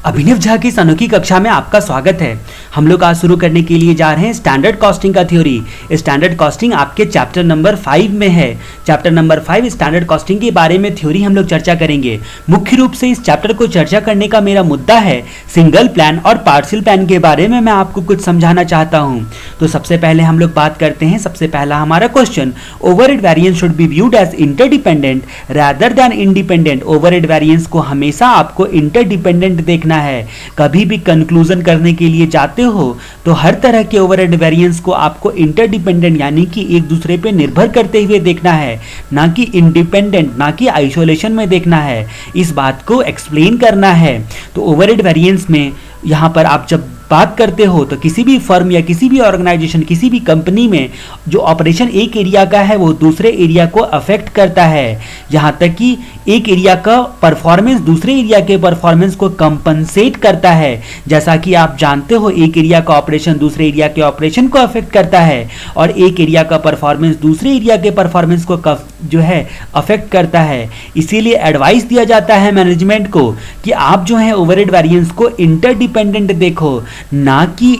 अभिनव झा की इस अनोखी कक्षा में आपका स्वागत है। हम लोग आज शुरू करने के लिए जा रहे हैं स्टैंडर्ड कॉस्टिंग का थ्योरी। स्टैंडर्ड कॉस्टिंग आपके चैप्टर नंबर 5 में है। चैप्टर नंबर 5 स्टैंडर्ड कॉस्टिंग के बारे में थ्योरी हम लोग चर्चा करेंगे। मुख्य रूप से इस चैप्टर को चर्चा करने का मेरा मुद्दा है सिंगल प्लान और पार्शियल प्लान के बारे में मैं आपको कुछ समझाना चाहता हूँ। तो सबसे पहले हम लोग बात करते हैं। सबसे पहला हमारा question, overhead variance should be viewed as interdependent rather than independent. Overhead variance को हमेशा आपको इंटरडिपेंडेंट देखना है। कभी भी कंक्लूजन करने के लिए जाते हो तो हर तरह के ओवरहेड वेरिएंस को आपको इंटरडिपेंडेंट यानी कि एक दूसरे पे निर्भर करते हुए देखना है, ना कि इंडिपेंडेंट, ना कि आइसोलेशन में देखना है। इस बात को एक्सप्लेन करना है। तो ओवरहेड वेरिएंस में यहाँ पर आप जब बात करते हो तो किसी भी फर्म या किसी भी ऑर्गेनाइजेशन, किसी भी कंपनी में जो ऑपरेशन एक एरिया का है वो दूसरे एरिया को अफेक्ट करता है। यहाँ तक कि एक एरिया का परफॉर्मेंस दूसरे एरिया के परफॉर्मेंस को कंपनसेट करता है। जैसा कि आप जानते हो एक एरिया का ऑपरेशन दूसरे एरिया के ऑपरेशन को अफेक्ट करता है और एक एरिया का परफॉर्मेंस दूसरे एरिया के परफॉर्मेंस को जो है अफेक्ट करता है। इसीलिए एडवाइस दिया जाता है मैनेजमेंट को कि आप जो है ओवरहेड वेरिएंस को इंटरडिपेंडेंट देखो, ना कि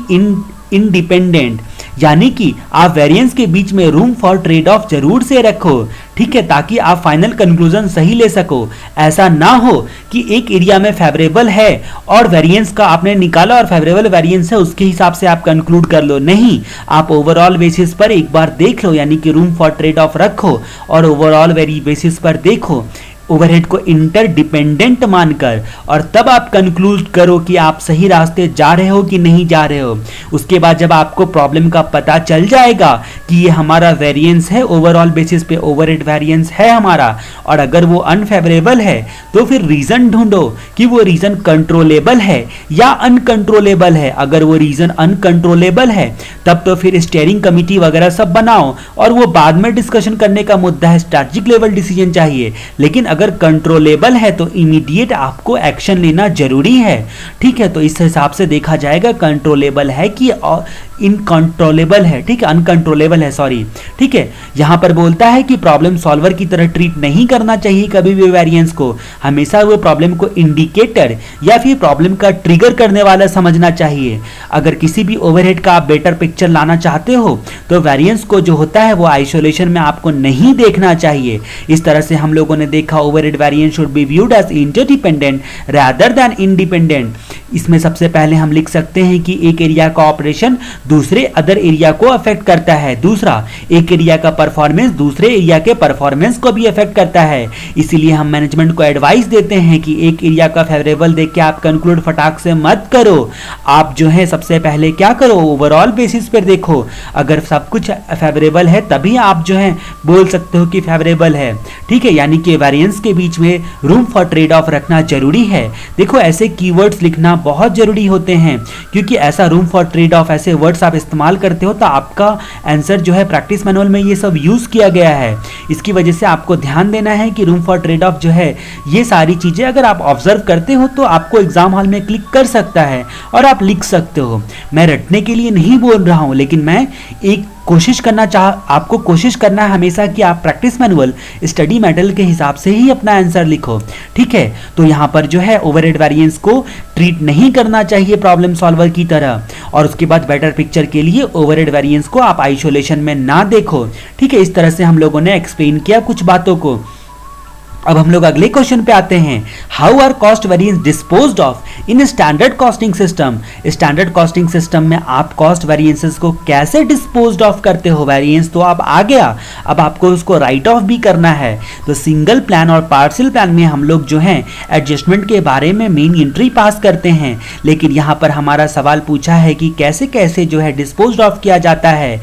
इंडिपेंडेंट। यानी कि आप वेरिएंस के बीच में रूम फॉर ट्रेड ऑफ जरूर से रखो, ठीक है, ताकि आप फाइनल कंक्लूजन सही ले सको। ऐसा ना हो कि एक एरिया में फेवरेबल है और वेरिएंस का आपने निकाला और फेवरेबल वेरिएंस है उसके हिसाब से आप कंक्लूड कर लो। नहीं, आप ओवरऑल बेसिस पर एक बार देख लो, यानी कि रूम फॉर ट्रेड ऑफ रखो और ओवरऑल बेसिस पर देखो ओवरहेड को इंटरडिपेंडेंट मानकर, और तब आप कंक्लूड करो कि आप सही रास्ते जा रहे हो कि नहीं जा रहे हो। उसके बाद जब आपको प्रॉब्लम का पता चल जाएगा कि ये हमारा वेरिएंस है, ओवरऑल बेसिस पे ओवरहेड वेरिएंस है हमारा, और अगर वो अनफेवरेबल है तो फिर रीजन ढूंढो कि वो रीजन कंट्रोलेबल है या अनकंट्रोलेबल है। अगर वो रीजन अनकंट्रोलेबल है तब तो फिर स्टीयरिंग कमिटी वगैरह सब बनाओ और वो बाद में डिस्कशन करने का मुद्दा है, स्ट्रैटेजिक लेवल डिसीजन चाहिए। लेकिन अगर कंट्रोलेबल है तो इमीडिएट आपको एक्शन लेना जरूरी है, ठीक है। तो इस हिसाब से देखा जाएगा कंट्रोलेबल है कि इनकंट्रोलेबल है, ठीक है, अनकंट्रोलेबल है, सॉरी, ठीक है। यहां पर बोलता है कि प्रॉब्लम सॉल्वर की तरह ट्रीट नहीं करना चाहिए कभी भी वेरिएंस को। हमेशा वो प्रॉब्लम को इंडिकेटर या फिर प्रॉब्लम का ट्रिगर करने वाला समझना चाहिए। अगर किसी भी ओवरहेड का आप बेटर पिक्चर लाना चाहते हो तो वेरिएंस को जो होता है वो आइसोलेशन में आपको नहीं देखना चाहिए। इस तरह से हम लोगों ने देखा overhead variance should be viewed as interdependent rather than independent. इसमें सबसे पहले हम लिख सकते हैं कि एक एरिया का ऑपरेशन दूसरे अदर एरिया को अफेक्ट करता है। दूसरा, एक एरिया का परफॉर्मेंस दूसरे एरिया के परफॉर्मेंस को भी अफेक्ट करता है। इसीलिए हम मैनेजमेंट को एडवाइस देते हैं कि एक एरिया का फेवरेबल देख के आप कंक्लूड फटाक से मत करो। आप जो है सबसे पहले क्या करो, ओवरऑल बेसिस पर देखो। अगर सब कुछ फेवरेबल है तभी आप जो है बोल सकते हो कि फेवरेबल है, ठीक है। यानी कि वेरिएंस के बीच में रूम फॉर ट्रेड ऑफ रखना जरूरी है। देखो ऐसे कीवर्ड्स लिखना बहुत जरूरी होते हैं, क्योंकि ऐसा रूम फॉर ट्रेड ऑफ ऐसे वर्ड्स आप इस्तेमाल करते हो तो आपका आंसर जो है प्रैक्टिस मैनुअल में ये सब यूज किया गया है। इसकी वजह से आपको ध्यान देना है कि रूम फॉर ट्रेड ऑफ जो है ये सारी चीजें अगर आप ऑब्जर्व करते हो तो आपको एग्जाम हॉल में क्लिक कर सकता है और आप लिख सकते हो। मैं रटने के लिए नहीं बोल रहा हूं, लेकिन मैं एक आपको कोशिश करना है हमेशा कि आप प्रैक्टिस मैनुअल स्टडी मटेरियल के हिसाब से ही अपना आंसर लिखो, ठीक है। तो यहाँ पर जो है ओवरहेड वेरिएंस को ट्रीट नहीं करना चाहिए प्रॉब्लम सॉल्वर की तरह। और उसके बाद बेटर पिक्चर के लिए ओवरहेड वेरिएंस को आप आइसोलेशन में ना देखो, ठीक है। इस तरह से हम लोगों ने एक्सप्लेन किया कुछ बातों को। अब हम लोग अगले क्वेश्चन पे आते हैं। How are cost variance disposed of in standard costing system. Standard costing system में आप कॉस्ट वेरिएंसेस को कैसे डिस्पोज्ड ऑफ करते हो। वेरिएंस तो अब आ गया, अब आपको उसको राइट ऑफ भी करना है। तो सिंगल प्लान और पार्शियल प्लान में हम लोग जो है एडजस्टमेंट के बारे में मेन एंट्री पास करते हैं, लेकिन यहाँ पर हमारा सवाल पूछा है कि कैसे कैसे जो है डिस्पोज्ड ऑफ किया जाता है।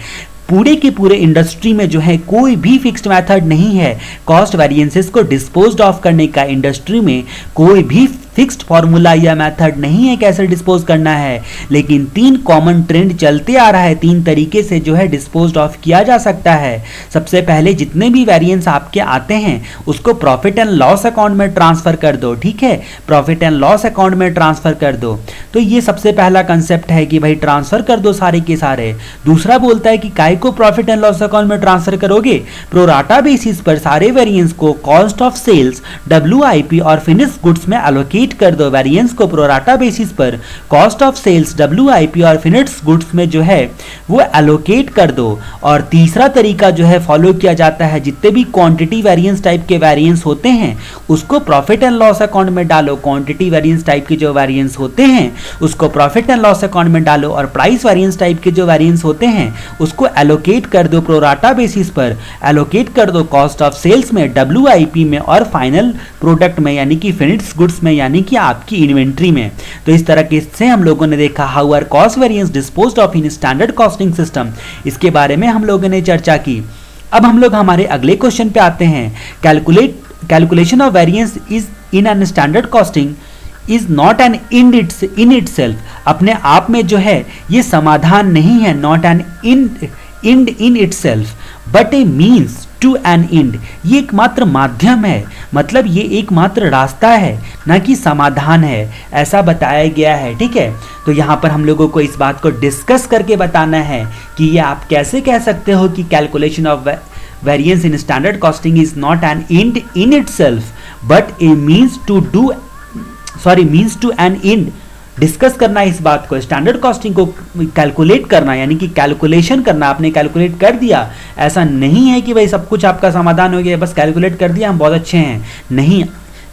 पूरे के पूरे इंडस्ट्री में जो है कोई भी फिक्स्ड मेथड नहीं है कॉस्ट वेरिएंसेस को डिस्पोज्ड ऑफ करने का। इंडस्ट्री में कोई भी फिक्स्ड फॉर्मूला या मेथड नहीं है कैसे डिस्पोज करना है, लेकिन 3 कॉमन ट्रेंड चलते आ रहा है। 3 तरीके से जो है डिस्पोज्ड ऑफ किया जा सकता है। सबसे पहले जितने भी वेरिएंस आपके आते हैं उसको प्रॉफिट एंड लॉस अकाउंट में ट्रांसफर कर दो, ठीक है, प्रॉफिट एंड लॉस अकाउंट में ट्रांसफर कर दो। तो ये सबसे पहला कंसेप्ट है कि भाई ट्रांसफर कर दो सारे के सारे। दूसरा बोलता है कि काय को प्रॉफिट एंड लॉस अकाउंट में ट्रांसफर करोगे, प्रोराटा बेसिस पर सारे वेरिएंस को कॉस्ट ऑफ सेल्स, WIP और फिनिश गुड्स में एलोकेट एलोकेट कर दो वेरिएंस को प्रोराटा बेसिस पर कॉस्ट ऑफ सेल्स WIP और फिनिश्ड गुड्स में जो है वो एलोकेट कर दो। और तीसरा तरीका जो है फॉलो किया जाता है, जितने भी क्वांटिटी वेरिएंस टाइप के वेरिएंस होते हैं उसको प्रॉफिट एंड लॉस अकाउंट में डालो। क्वांटिटी वेरिएंस टाइप के जो वेरिएंस होते हैं उसको प्रॉफिट एंड लॉस अकाउंट में डालो, और प्राइस वेरिएंस टाइप के जो वेरिएंस होते हैं उसको एलोकेट कर दो प्रोराटा बेसिस पर, एलोकेट कर दो कॉस्ट ऑफ सेल्स में, WIP में, और फाइनल प्रोडक्ट में यानी कि फिनिश्ड गुड्स में यानी कि आपकी इन्वेंट्री में। तो इस तरह के से हम लोगों ने देखा how are cost variance disposed of in standard costing system, इसके बारे में हम लोगों ने चर्चा की। अब हम लोग हमारे अगले क्वेश्चन पे आते हैं। Calculation of variance is in an standard costing is not an in itself, अपने आप में जो है ये समाधान नहीं है, not an end in itself but a means to an end, ये एकमात्र माध्यम है, मतलब ये एकमात्र रास्ता है, ना कि समाधान है, ऐसा बताया गया है। ठीक है, तो यहाँ पर हम लोगों को इस बात को डिस्कस करके बताना है कि ये आप कैसे कह सकते हो कि calculation of variance in standard costing is not an end in itself but a means to an end. Discuss करना इस बात को, स्टैंडर्ड कॉस्टिंग को कैलकुलेट करना यानी कि कैलकुलेशन करना, आपने कैलकुलेट कर दिया, ऐसा नहीं है कि भाई सब कुछ आपका समाधान हो गया, बस कैलकुलेट कर दिया हम बहुत अच्छे हैं, नहीं,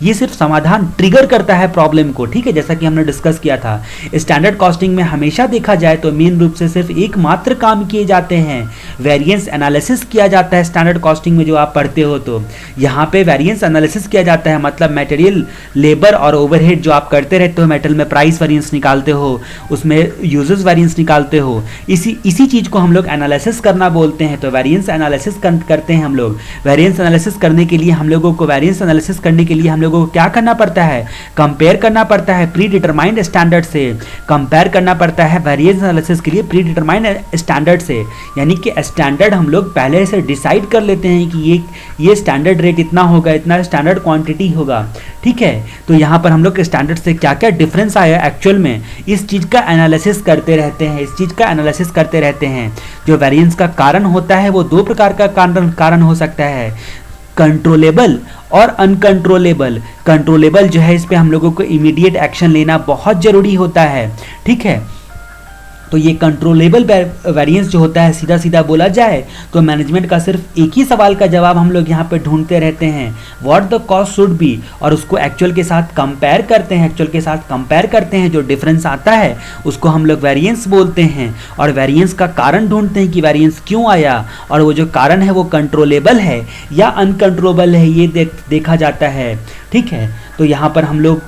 ये सिर्फ समाधान ट्रिगर करता है प्रॉब्लम को। ठीक है, जैसा कि हमने डिस्कस किया था, स्टैंडर्ड कॉस्टिंग में हमेशा देखा जाए तो मेन रूप से सिर्फ एकमात्र काम किए जाते हैं, वेरिएंस एनालिसिस किया जाता है स्टैंडर्ड कॉस्टिंग में जो आप पढ़ते हो। तो यहाँ पे वेरिएंस एनालिसिस किया जाता है, मतलब मटेरियल, लेबर और ओवरहेड जो आप करते रहते हो, मेटल में प्राइस वेरिएंस निकालते हो, उसमें यूजेस वेरिएंस निकालते हो, इसी चीज़ को हम लोग एनालिसिस करना बोलते हैं। तो वेरिएंस एनालिसिस करते हैं हम लोग। वेरिएंस एनालिसिस करने के लिए हम लोगों को लोगों को क्या करना पड़ता है, कंपेयर करना पड़ता है प्री डिटरमाइंड स्टैंडर्ड से, कंपेयर करना पड़ता है वेरिएंस एनालिसिस के लिए प्री डिटरमाइंड स्टैंडर्ड से, यानी कि स्टैंडर्ड हम लोग पहले से डिसाइड कर लेते हैं कि ये स्टैंडर्ड रेट इतना होगा, इतना स्टैंडर्ड क्वांटिटी होगा। ठीक है, तो यहाँ पर हम लोग स्टैंडर्ड से क्या क्या डिफरेंस आया एक्चुअल में, इस चीज़ का एनालिसिस करते रहते हैं। जो वेरिएंस का कारण होता है वो दो प्रकार का कारण हो सकता है, कंट्रोलेबल और अनकंट्रोलेबल। कंट्रोलेबल जो है इस पे हम लोगों को इमीडिएट एक्शन लेना बहुत जरूरी होता है। ठीक है, तो ये कंट्रोलेबल वेरिएंस जो होता है, सीधा सीधा बोला जाए तो मैनेजमेंट का सिर्फ एक ही सवाल का जवाब हम लोग यहाँ पे ढूंढते रहते हैं, what the cost should be, और उसको एक्चुअल के साथ कंपेयर करते हैं, जो डिफरेंस आता है उसको हम लोग वेरिएंस बोलते हैं, और वेरिएंस का कारण ढूंढते हैं कि वेरिएंस क्यों आया, और वो जो कारण है वो कंट्रोलेबल है या अनकंट्रोलेबल है, ये देखा जाता है। ठीक है, तो यहाँ पर हम लोग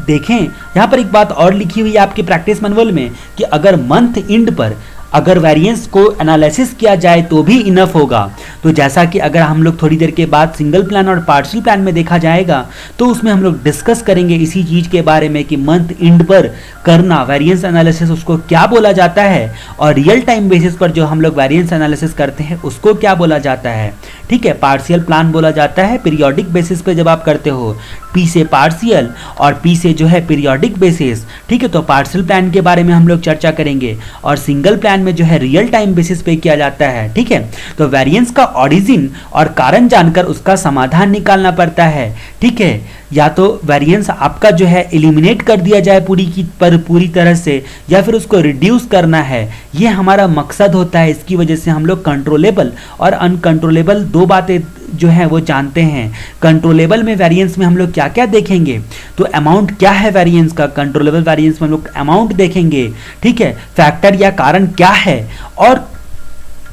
देखें, यहाँ पर एक बात और लिखी हुई है आपके प्रैक्टिस मैनुअल में कि अगर मंथ एंड पर अगर वेरिएंस को एनालिसिस किया जाए तो भी इनफ होगा। तो जैसा कि अगर हम लोग थोड़ी देर के बाद सिंगल प्लान और पार्शियल प्लान में देखा जाएगा तो उसमें हम लोग डिस्कस करेंगे इसी चीज़ के बारे में कि मंथ एंड पर करना वेरिएंस एनालिसिस उसको क्या बोला जाता है, और रियल टाइम बेसिस पर जो हम लोग वेरिएंस एनालिसिस करते हैं उसको क्या बोला जाता है। ठीक है, पार्शियल प्लान बोला जाता है पीरियोडिक बेसिस पे जब आप करते हो, पी से पार्शियल और पी से जो है पीरियोडिक बेसिस। ठीक है, तो पार्शियल प्लान के बारे में हम लोग चर्चा करेंगे, और सिंगल प्लान में जो है रियल टाइम बेसिस पे किया जाता है। ठीक है, तो वेरिएंस का ओरिजिन और कारण जानकर उसका समाधान निकालना पड़ता है। ठीक है, या तो वेरिएंस आपका जो है एलिमिनेट कर दिया जाए पूरी तरह से, या फिर उसको रिड्यूस करना है, ये हमारा मकसद होता है। इसकी वजह से हम लोग कंट्रोलेबल और अनकंट्रोलेबल दो बातें जो है वो जानते हैं। कंट्रोलेबल में वेरिएंस में हम लोग क्या क्या देखेंगे, तो अमाउंट क्या है वेरिएंस का, कंट्रोलेबल वेरिएंस में हम लोग अमाउंट देखेंगे। ठीक है, फैक्टर या कारण क्या है, और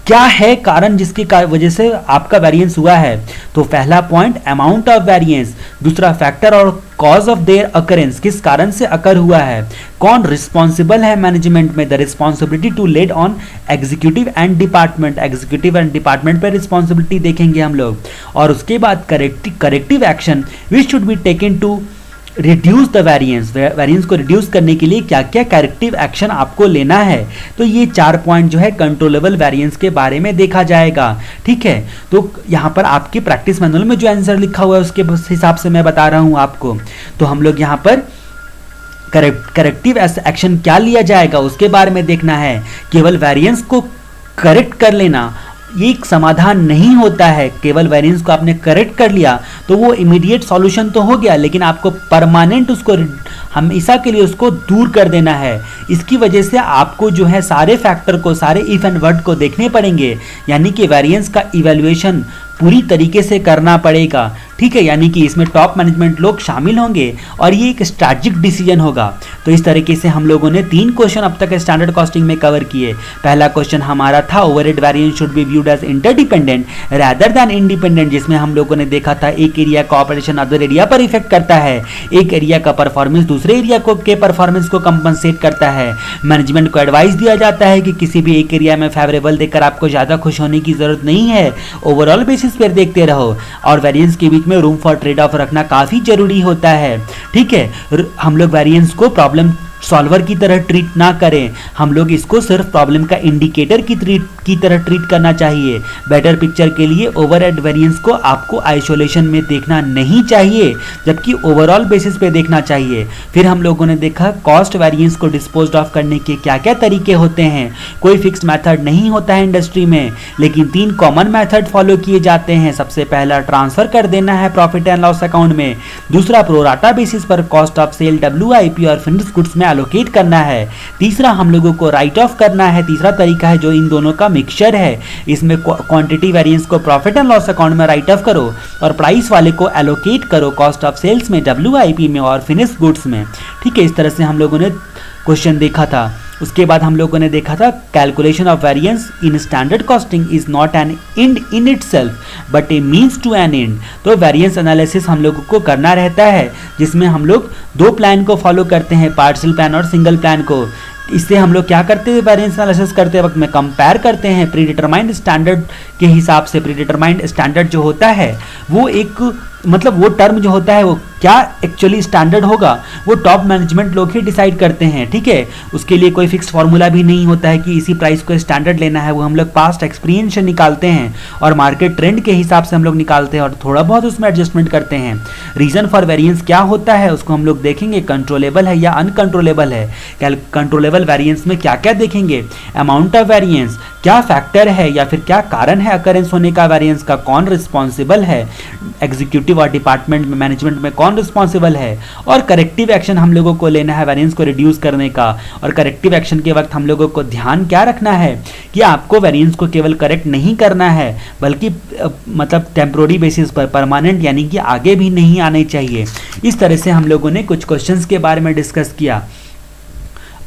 क्या है कारण जिसकी वजह से आपका वेरिएंस हुआ है। तो पहला पॉइंट अमाउंट ऑफ वेरिएंस, दूसरा फैक्टर और कॉज ऑफ देयर अकरेंस, किस कारण से अकर हुआ है, कौन रिस्पॉन्सिबल है मैनेजमेंट में, the responsibility to laid on executive and department पर रिस्पॉन्सिबिलिटी देखेंगे हम लोग, और उसके बाद corrective action which should be taken to reduce the variance को रिड्यूस करने के लिए क्या क्या करेक्टिव एक्शन आपको लेना है। तो ये 4 पॉइंट जो है कंट्रोलेबल वेरिएंस के बारे में देखा जाएगा। ठीक है, तो यहाँ पर आपके प्रैक्टिस मैनुअल में जो आंसर लिखा हुआ है उसके हिसाब से मैं बता रहा हूँ आपको। तो हम लोग यहाँ पर करेक्टिव एक्शन क्या लिया जाएगा उसके बारे में देखना है। केवल वेरिएंस को करेक्ट कर लेना ये एक समाधान नहीं होता है। केवल वेरिएंस को आपने करेक्ट कर लिया तो वो इमीडिएट सॉल्यूशन तो हो गया, लेकिन आपको परमानेंट उसको हमेशा के लिए उसको दूर कर देना है। इसकी वजह से आपको जो है सारे फैक्टर को, सारे इफ एंड वर्ड को देखने पड़ेंगे, यानी कि वेरिएंस का इवैल्यूएशन पूरी तरीके से करना पड़ेगा, ठीक है। यानी कि इसमें टॉप मैनेजमेंट लोग शामिल होंगे और ये एक स्ट्रैटेजिक डिसीजन होगा। तो इस तरीके से हम लोगों ने 3 क्वेश्चन अब तक स्टैंडर्ड कॉस्टिंग में कवर किए। पहला क्वेश्चन हमारा था overhead variance should be viewed as interdependent rather than independent, जिसमें हम लोगों ने देखा था एक एरिया का ऑपरेशन अदर एरिया पर इफेक्ट करता है, एक एरिया का परफॉर्मेंस दूसरे एरिया को के परफॉर्मेंस को कंपनसेट करता है। मैनेजमेंट को एडवाइस दिया जाता है कि किसी भी एक एरिया में फेवरेबल देखकर आपको ज़्यादा खुश होने की जरूरत नहीं है, ओवरऑल बेसिस पर देखते रहो। और वेरिएंस के बीच में रूम फॉर ट्रेड ऑफ रखना काफी जरूरी होता है, ठीक है। हम लोग वेरिएंस को प्रॉब्लम सॉल्वर की तरह ट्रीट ना करें, हम लोग इसको सिर्फ प्रॉब्लम का इंडिकेटर की तरह ट्रीट करना चाहिए। बेटर पिक्चर के लिए ओवरहेड वेरिएंस को आपको आइसोलेशन में देखना नहीं चाहिए, जबकि ओवरऑल बेसिस पे देखना चाहिए। फिर हम लोगों ने देखा कॉस्ट वेरिएंस को डिस्पोज ऑफ करने के क्या क्या तरीके होते हैं। कोई फिक्स्ड मेथड नहीं होता है इंडस्ट्री में, लेकिन 3 कॉमन मेथड फॉलो किए जाते हैं। सबसे पहला ट्रांसफर कर देना है प्रॉफिट एंड लॉस अकाउंट में, दूसरा प्रोराटा बेसिस पर कॉस्ट ऑफ सेल WIP और फिनिश्ड गुड्स में एलोकेट करना है, तीसरा हम लोगों को राइट ऑफ करना है। तीसरा तरीका है जो इन दोनों का मिक्सचर है, इसमें क्वांटिटी वेरिएंस को प्रॉफिट एंड लॉस अकाउंट में राइट ऑफ करो और प्राइस वाले को एलोकेट करो कॉस्ट ऑफ सेल्स में, WIP में और फिनिश्ड गुड्स में, ठीक है। इस तरह से हम लोगों ने क्वेश्चन देखा था। उसके बाद हम लोगों ने देखा था calculation of variance in standard costing is not an end in itself but a means to an end. तो वेरिएंस एनालिसिस हम लोगों को करना रहता है, जिसमें हम लोग 2 प्लान को फॉलो करते हैं, पार्शियल प्लान और सिंगल प्लान को। इससे हम लोग क्या करते हैं, वेरिएंस एनालिसिस करते वक्त में कंपेयर करते हैं प्री डिटरमाइंड स्टैंडर्ड के हिसाब से। प्री डिटरमाइंड स्टैंडर्ड जो होता है वो एक मतलब वो टर्म जो होता है वो क्या एक्चुअली स्टैंडर्ड होगा वो टॉप मैनेजमेंट लोग ही डिसाइड करते हैं, ठीक है। उसके लिए कोई फिक्स फार्मूला भी नहीं होता है कि इसी प्राइस को स्टैंडर्ड लेना है, वो हम लोग पास्ट एक्सपीरियंस से निकालते हैं और मार्केट ट्रेंड के हिसाब से हम लोग निकालते हैं और थोड़ा बहुत उसमें एडजस्टमेंट करते हैं। रीजन फॉर वेरिएंस क्या होता है उसको हम लोग देखेंगे, कंट्रोलेबल है या अनकंट्रोलेबल है। कंट्रोलेबल वेरिएंस में क्या क्या देखेंगे, अमाउंट ऑफ वेरिएंस, क्या फैक्टर है या फिर क्या कारण है अकरेंस होने का वेरिएंस का, कौन रिस्पॉन्सिबल है, एग्जीक्यूटिव और डिपार्टमेंट में मैनेजमेंट में कौन रिस्पॉन्सिबल है, और करेक्टिव एक्शन हम लोगों को लेना है वेरिएंस को रिड्यूस करने का। और करेक्टिव एक्शन के वक्त हम लोगों को ध्यान क्या रखना है कि आपको वेरिएंस को केवल करेक्ट नहीं करना है बल्कि मतलब टेम्पोररी बेसिस पर परमानेंट यानी कि आगे भी नहीं आने चाहिए। इस तरह से हम लोगों ने कुछ क्वेश्चंस के बारे में डिस्कस किया।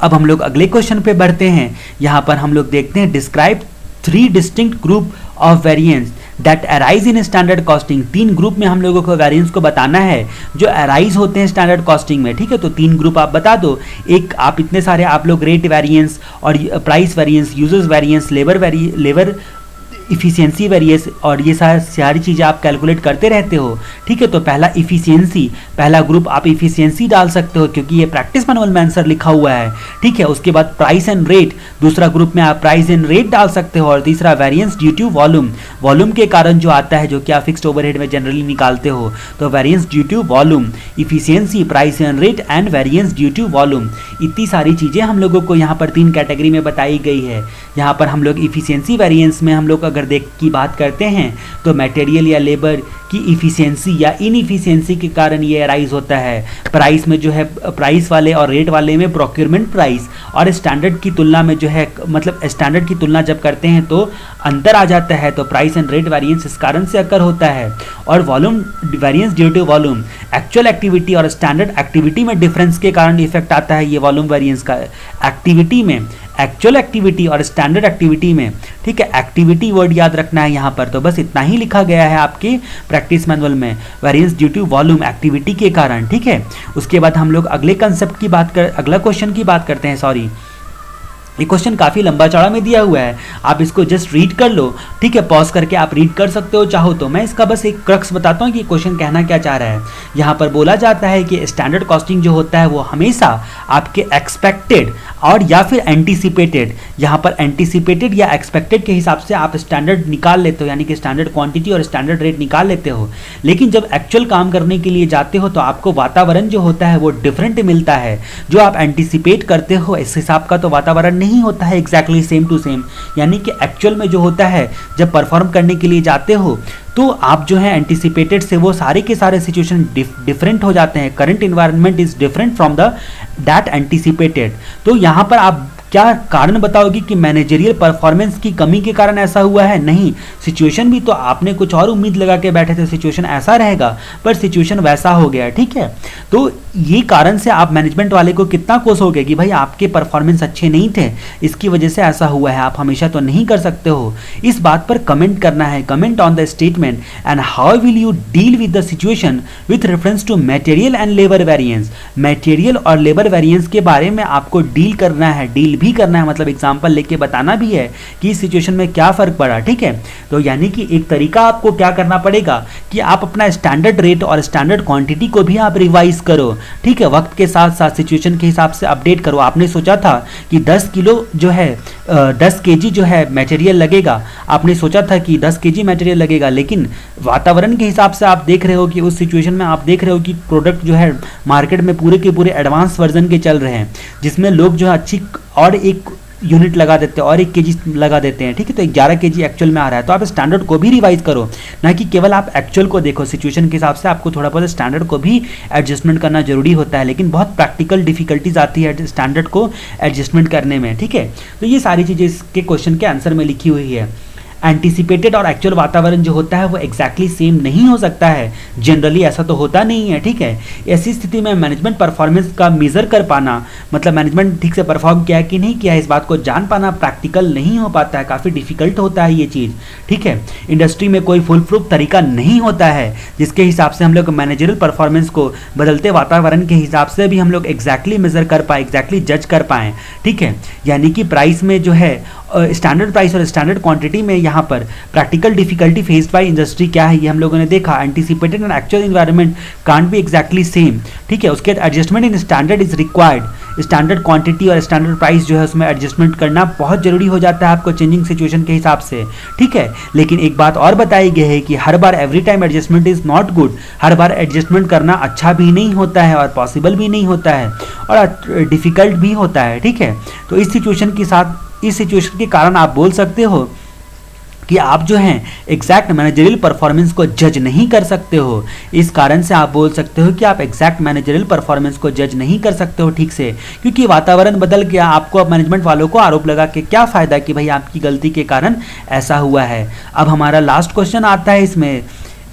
अब हम लोग अगले क्वेश्चन पे बढ़ते हैं। यहाँ पर हम लोग देखते हैं describe 3 distinct group of variance that arise in standard costing. 3 group में हम लोगों को वेरिएंस को बताना है जो अराइज होते हैं स्टैंडर्ड कॉस्टिंग में, ठीक है। तो 3 ग्रुप आप बता दो। एक आप इतने सारे आप लोग रेट वेरिएंस और price variance, users variance, labour efficiency variance और ये सारी चीज़ें आप कैलकुलेट करते रहते हो, ठीक है। तो पहला इफिशियंसी, पहला ग्रुप आप इफिशियंसी डाल सकते हो क्योंकि ये प्रैक्टिस मैनुअल में आंसर लिखा हुआ है, ठीक है। उसके बाद प्राइस एंड रेट, दूसरा ग्रुप में आप प्राइस एंड रेट डाल सकते हो। और तीसरा variance due to volume, volume के कारण जो आता है जो कि आप फिक्स्ड ओवरहेड में जनरली निकालते हो। तो variance due to volume, efficiency, price and rate and variance due to volume, इतनी सारी चीज़ें हम लोगों को यहाँ पर 3 कैटेगरी में बताई गई है। यहाँ पर हम लोग इफिशियंसी वेरिएंस में हम लोग अगर की बात करते हैं तो मटेरियल या लेबर की इफिशियंसी या इनइफिशियंसी के कारण ये अराइज होता है। प्राइस में जो है प्राइस वाले और रेट वाले में प्रोक्योरमेंट प्राइस और स्टैंडर्ड की तुलना में जो है मतलब स्टैंडर्ड की तुलना जब करते हैं तो अंतर आ जाता है, तो प्राइस एंड रेट वेरिएंस इस कारण से अकर होता है। और volume variance due to volume, actual activity और स्टैंडर्ड एक्टिविटी में डिफरेंस के कारण इफेक्ट आता है ये वॉल्यूम वेरिएंस का। एक्टिविटी में, एक्चुअल एक्टिविटी और स्टैंडर्ड एक्टिविटी में, ठीक है। एक्टिविटी वर्ड याद रखना है यहाँ पर, तो बस इतना ही लिखा गया है आपके प्रैक्टिस मैनुअल में, variance due to volume activity के कारण, ठीक है। उसके बाद हम लोग अगले कंसेप्ट की बात कर अगला क्वेश्चन की बात करते हैं। सॉरी, ये क्वेश्चन काफ़ी लंबा चौड़ा में दिया हुआ है, आप इसको जस्ट रीड कर लो, ठीक है। पॉज करके आप रीड कर सकते हो चाहो तो। मैं इसका बस एक क्रक्स बताता हूँ कि क्वेश्चन कहना क्या चाह रहा है। यहाँ पर बोला जाता है कि स्टैंडर्ड कॉस्टिंग जो होता है वो हमेशा आपके एक्सपेक्टेड और या फिर एंटीसिपेटेड, यहाँ पर एंटीसिपेटेड या एक्सपेक्टेड के हिसाब से आप स्टैंडर्ड निकाल लेते हो, यानी कि स्टैंडर्ड क्वांटिटी और स्टैंडर्ड रेट निकाल लेते हो। लेकिन जब एक्चुअल काम करने के लिए जाते हो तो आपको वातावरण जो होता है वो डिफरेंट मिलता है। जो आप एंटीसिपेट करते हो इस हिसाब का तो वातावरण नहीं नहीं होता है एग्जैक्टली सेम टू सेम, यानी कि एक्चुअल में जो होता है जब परफॉर्म करने के लिए जाते हो तो आप जो है एंटिसिपेटेड से वो सारे के सारे सिचुएशन डिफरेंट हो जाते हैं। Current environment is different from the that anticipated. तो यहाँ पर आप क्या कारण बताओगी कि मैनेजरियल परफॉर्मेंस की कमी के कारण ऐसा हुआ है? नहीं, सिचुएशन भी तो आपने कुछ और उम्मीद लगा के बैठे थे सिचुएशन ऐसा रहेगा, पर सिचुएशन वैसा हो गया, ठीक है। तो ये कारण से आप मैनेजमेंट वाले को कितना कोसोगे कि भाई आपके परफॉर्मेंस अच्छे नहीं थे, इसकी वजह से ऐसा हुआ है। आप हमेशा तो नहीं कर सकते हो। इस बात पर कमेंट करना है, comment on the statement and how will you deal with the situation with reference to material and labour variance. Material और लेबर वेरिएंस के बारे में आपको डील करना है, डील भी करना है, मतलब एग्जांपल लेके बताना भी है कि इस सिचुएशन में क्या फर्क पड़ा, ठीक है। तो यानी कि एक तरीका आपको क्या करना पड़ेगा कि आप अपना स्टैंडर्ड रेट और स्टैंडर्ड क्वांटिटी को भी आप रिवाइज करो, ठीक है। वक्त के साथ साथ सिचुएशन के हिसाब से अपडेट करो। आपने सोचा था कि 10 किलो जो है 10 केजी जो है मटेरियल लगेगा, आपने सोचा था कि 10 केजी मटेरियल लगेगा, लेकिन वातावरण के हिसाब से आप देख रहे हो कि उस सिचुएशन में आप देख रहे हो कि प्रोडक्ट जो है मार्केट में पूरे के पूरे एडवांस वर्जन के चल रहे हैं, जिसमें लोग जो है अच्छी और एक यूनिट लगा देते हैं और 1 केजी लगा देते हैं, ठीक है। तो 11 केजी एक्चुअल में आ रहा है। तो आप स्टैंडर्ड को भी रिवाइज करो, ना कि केवल आप एक्चुअल को देखो। सिचुएशन के हिसाब से आपको थोड़ा बहुत स्टैंडर्ड को भी एडजस्टमेंट करना जरूरी होता है, लेकिन बहुत प्रैक्टिकल डिफिकल्टीज आती है स्टैंडर्ड को एडजस्टमेंट करने में, ठीक है। तो ये सारी चीज़ें इसके क्वेश्चन के आंसर में लिखी हुई है। एंटिसिपेटेड और एक्चुअल वातावरण जो होता है वो एग्जैक्टली सेम नहीं हो सकता है, जनरली ऐसा तो होता नहीं है, ठीक है। ऐसी स्थिति में मैनेजमेंट परफॉर्मेंस का मेजर कर पाना, मतलब मैनेजमेंट ठीक से परफॉर्म किया कि नहीं किया है, इस बात को जान पाना प्रैक्टिकल नहीं हो पाता है, काफ़ी डिफिकल्ट होता है ये चीज़, ठीक है। इंडस्ट्री में कोई फुल प्रूफ तरीका नहीं होता है जिसके हिसाब से हम लोग मैनेजरियल परफॉर्मेंस को बदलते वातावरण के हिसाब से भी हम लोग एग्जैक्टली मेजर कर पाए, एग्जैक्टली जज कर पाएँ, ठीक है। यानी कि प्राइस में जो है स्टैंडर्ड प्राइस और स्टैंडर्ड क्वांटिटी में यहाँ पर practical difficulty faced by industry क्या है ये हम लोगों ने देखा। Anticipated and actual environment can't be exactly same, ठीक है। उसके adjustment in standard is required. Standard quantity और स्टैंडर्ड प्राइस जो है उसमें एडजस्टमेंट करना बहुत जरूरी हो जाता है आपको चेंजिंग सिचुएशन के हिसाब से, ठीक है। लेकिन एक बात और बताई गई है कि हर बार every time adjustment is not good. हर बार एडजस्टमेंट करना अच्छा भी नहीं होता है और पॉसिबल भी नहीं होता है और डिफिकल्ट भी होता है, ठीक है। तो इस सिचुएशन के साथ, इस सिचुएशन के कारण आप बोल सकते हो कि आप जो हैं एग्जैक्ट मैनेजरियल परफॉर्मेंस को जज नहीं कर सकते हो। इस कारण से आप बोल सकते हो कि आप एग्जैक्ट मैनेजरियल परफॉर्मेंस को जज नहीं कर सकते हो ठीक से, क्योंकि वातावरण बदल गया। आपको अब मैनेजमेंट वालों को आरोप लगा के क्या फ़ायदा कि भाई आपकी गलती के कारण ऐसा हुआ है। अब हमारा लास्ट क्वेश्चन आता है इसमें,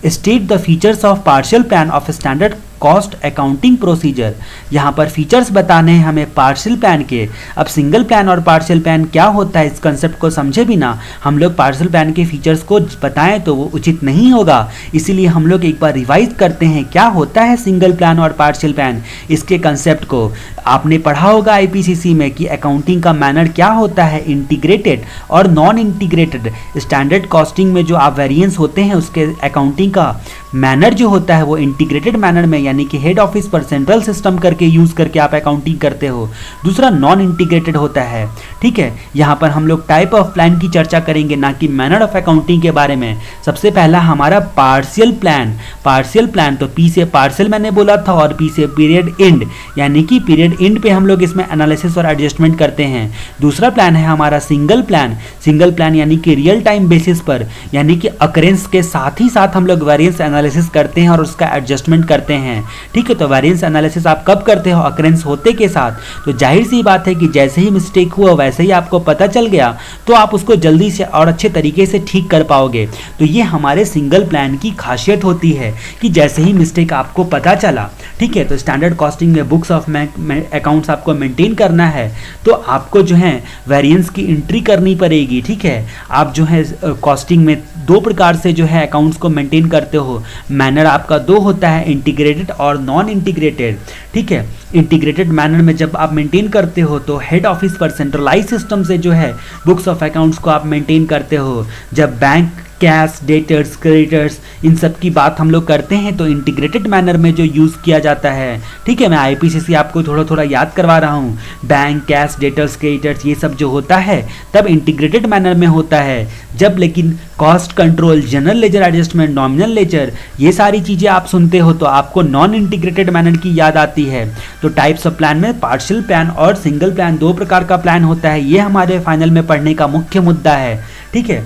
state the features of partial plan of standard cost accounting procedure. यहाँ पर फीचर्स बताने हैं हमें पार्शियल प्लान के। अब सिंगल प्लान और पार्शियल प्लान क्या होता है इस कंसेप्ट को समझे बिना हम लोग पार्शियल प्लान के फीचर्स को बताएं तो वो उचित नहीं होगा, इसीलिए हम लोग एक बार रिवाइज करते हैं क्या होता है सिंगल प्लान और पार्शियल प्लान। इसके कंसेप्ट को आपने पढ़ा होगा आईपीसीसी में कि अकाउंटिंग का मैनर क्या होता है, इंटीग्रेटेड और नॉन इंटीग्रेटेड। स्टैंडर्ड कॉस्टिंग में जो आप वेरिएंस होते हैं उसके अकाउंटिंग का मैनर जो होता है वो इंटीग्रेटेड मैनर में, यानी कि हेड ऑफिस पर सेंट्रल सिस्टम करके यूज करके आप अकाउंटिंग करते हो। दूसरा नॉन इंटीग्रेटेड होता है, ठीक है। यहाँ पर हम लोग टाइप ऑफ प्लान की चर्चा करेंगे, ना कि मैनर ऑफ अकाउंटिंग के बारे में। सबसे पहला हमारा पार्शियल प्लान। पार्शियल प्लान तो पी से पार्शियल मैंने बोला था और पी से पीरियड एंड, यानी कि पीरियड एंड पे हम लोग इसमें एनालिसिस और एडजस्टमेंट करते हैं। दूसरा प्लान है हमारा सिंगल प्लान। सिंगल प्लान यानी कि रियल टाइम बेसिस पर, यानी कि अकरेंस के साथ ही साथ हम लोग वेरिएंस एनालिसिस करते हैं और उसका एडजस्टमेंट करते हैं, ठीक है। तो वेरिएंस एनालिसिस आप कब करते हो, अकरेंस होते के साथ। तो जाहिर सी बात है कि जैसे ही मिस्टेक हुआ वैसे ही आपको पता चल गया तो आप उसको जल्दी से और अच्छे तरीके से ठीक कर पाओगे। तो ये हमारे सिंगल प्लान की खासियत होती है कि जैसे ही मिस्टेक आपको पता चला, ठीक है। तो स्टैंडर्ड कॉस्टिंग में बुक्स ऑफ अकाउंट्स आपको मेंटेन करना है तो आपको जो है वेरिएंस की एंट्री करनी पड़ेगी, ठीक है। आप जो है कॉस्टिंग में दो प्रकार से जो है अकाउंट्स को मेंटेन करते हो। मैनर आपका दो होता है, इंटीग्रेटेड और नॉन इंटीग्रेटेड, ठीक है। इंटीग्रेटेड मैनर में जब आप मेंटेन करते हो तो हेड ऑफिस पर सेंट्रलाइज सिस्टम से जो है बुक्स ऑफ अकाउंट्स को आप मेंटेन करते हो। जब बैंक कैश, डेटर्स, क्रेडिटर्स, इन सब की बात हम लोग करते हैं तो इंटीग्रेटेड मैनर में जो यूज़ किया जाता है, ठीक है, मैं आईपीसीसी आपको थोड़ा थोड़ा याद करवा रहा हूँ। बैंक, कैश, डेटर्स, क्रेडिटर्स, ये सब जो होता है तब इंटीग्रेटेड मैनर में होता है। जब लेकिन cost control, general ledger adjustment, nominal ledger, ये सारी चीज़ें आप सुनते हो तो आपको नॉन इंटीग्रेटेड मैनर की याद आती है। तो टाइप्स ऑफ प्लान में पार्शियल प्लान और सिंगल प्लान, दो प्रकार का प्लान होता है। ये हमारे फाइनल में पढ़ने का मुख्य मुद्दा है, ठीक है।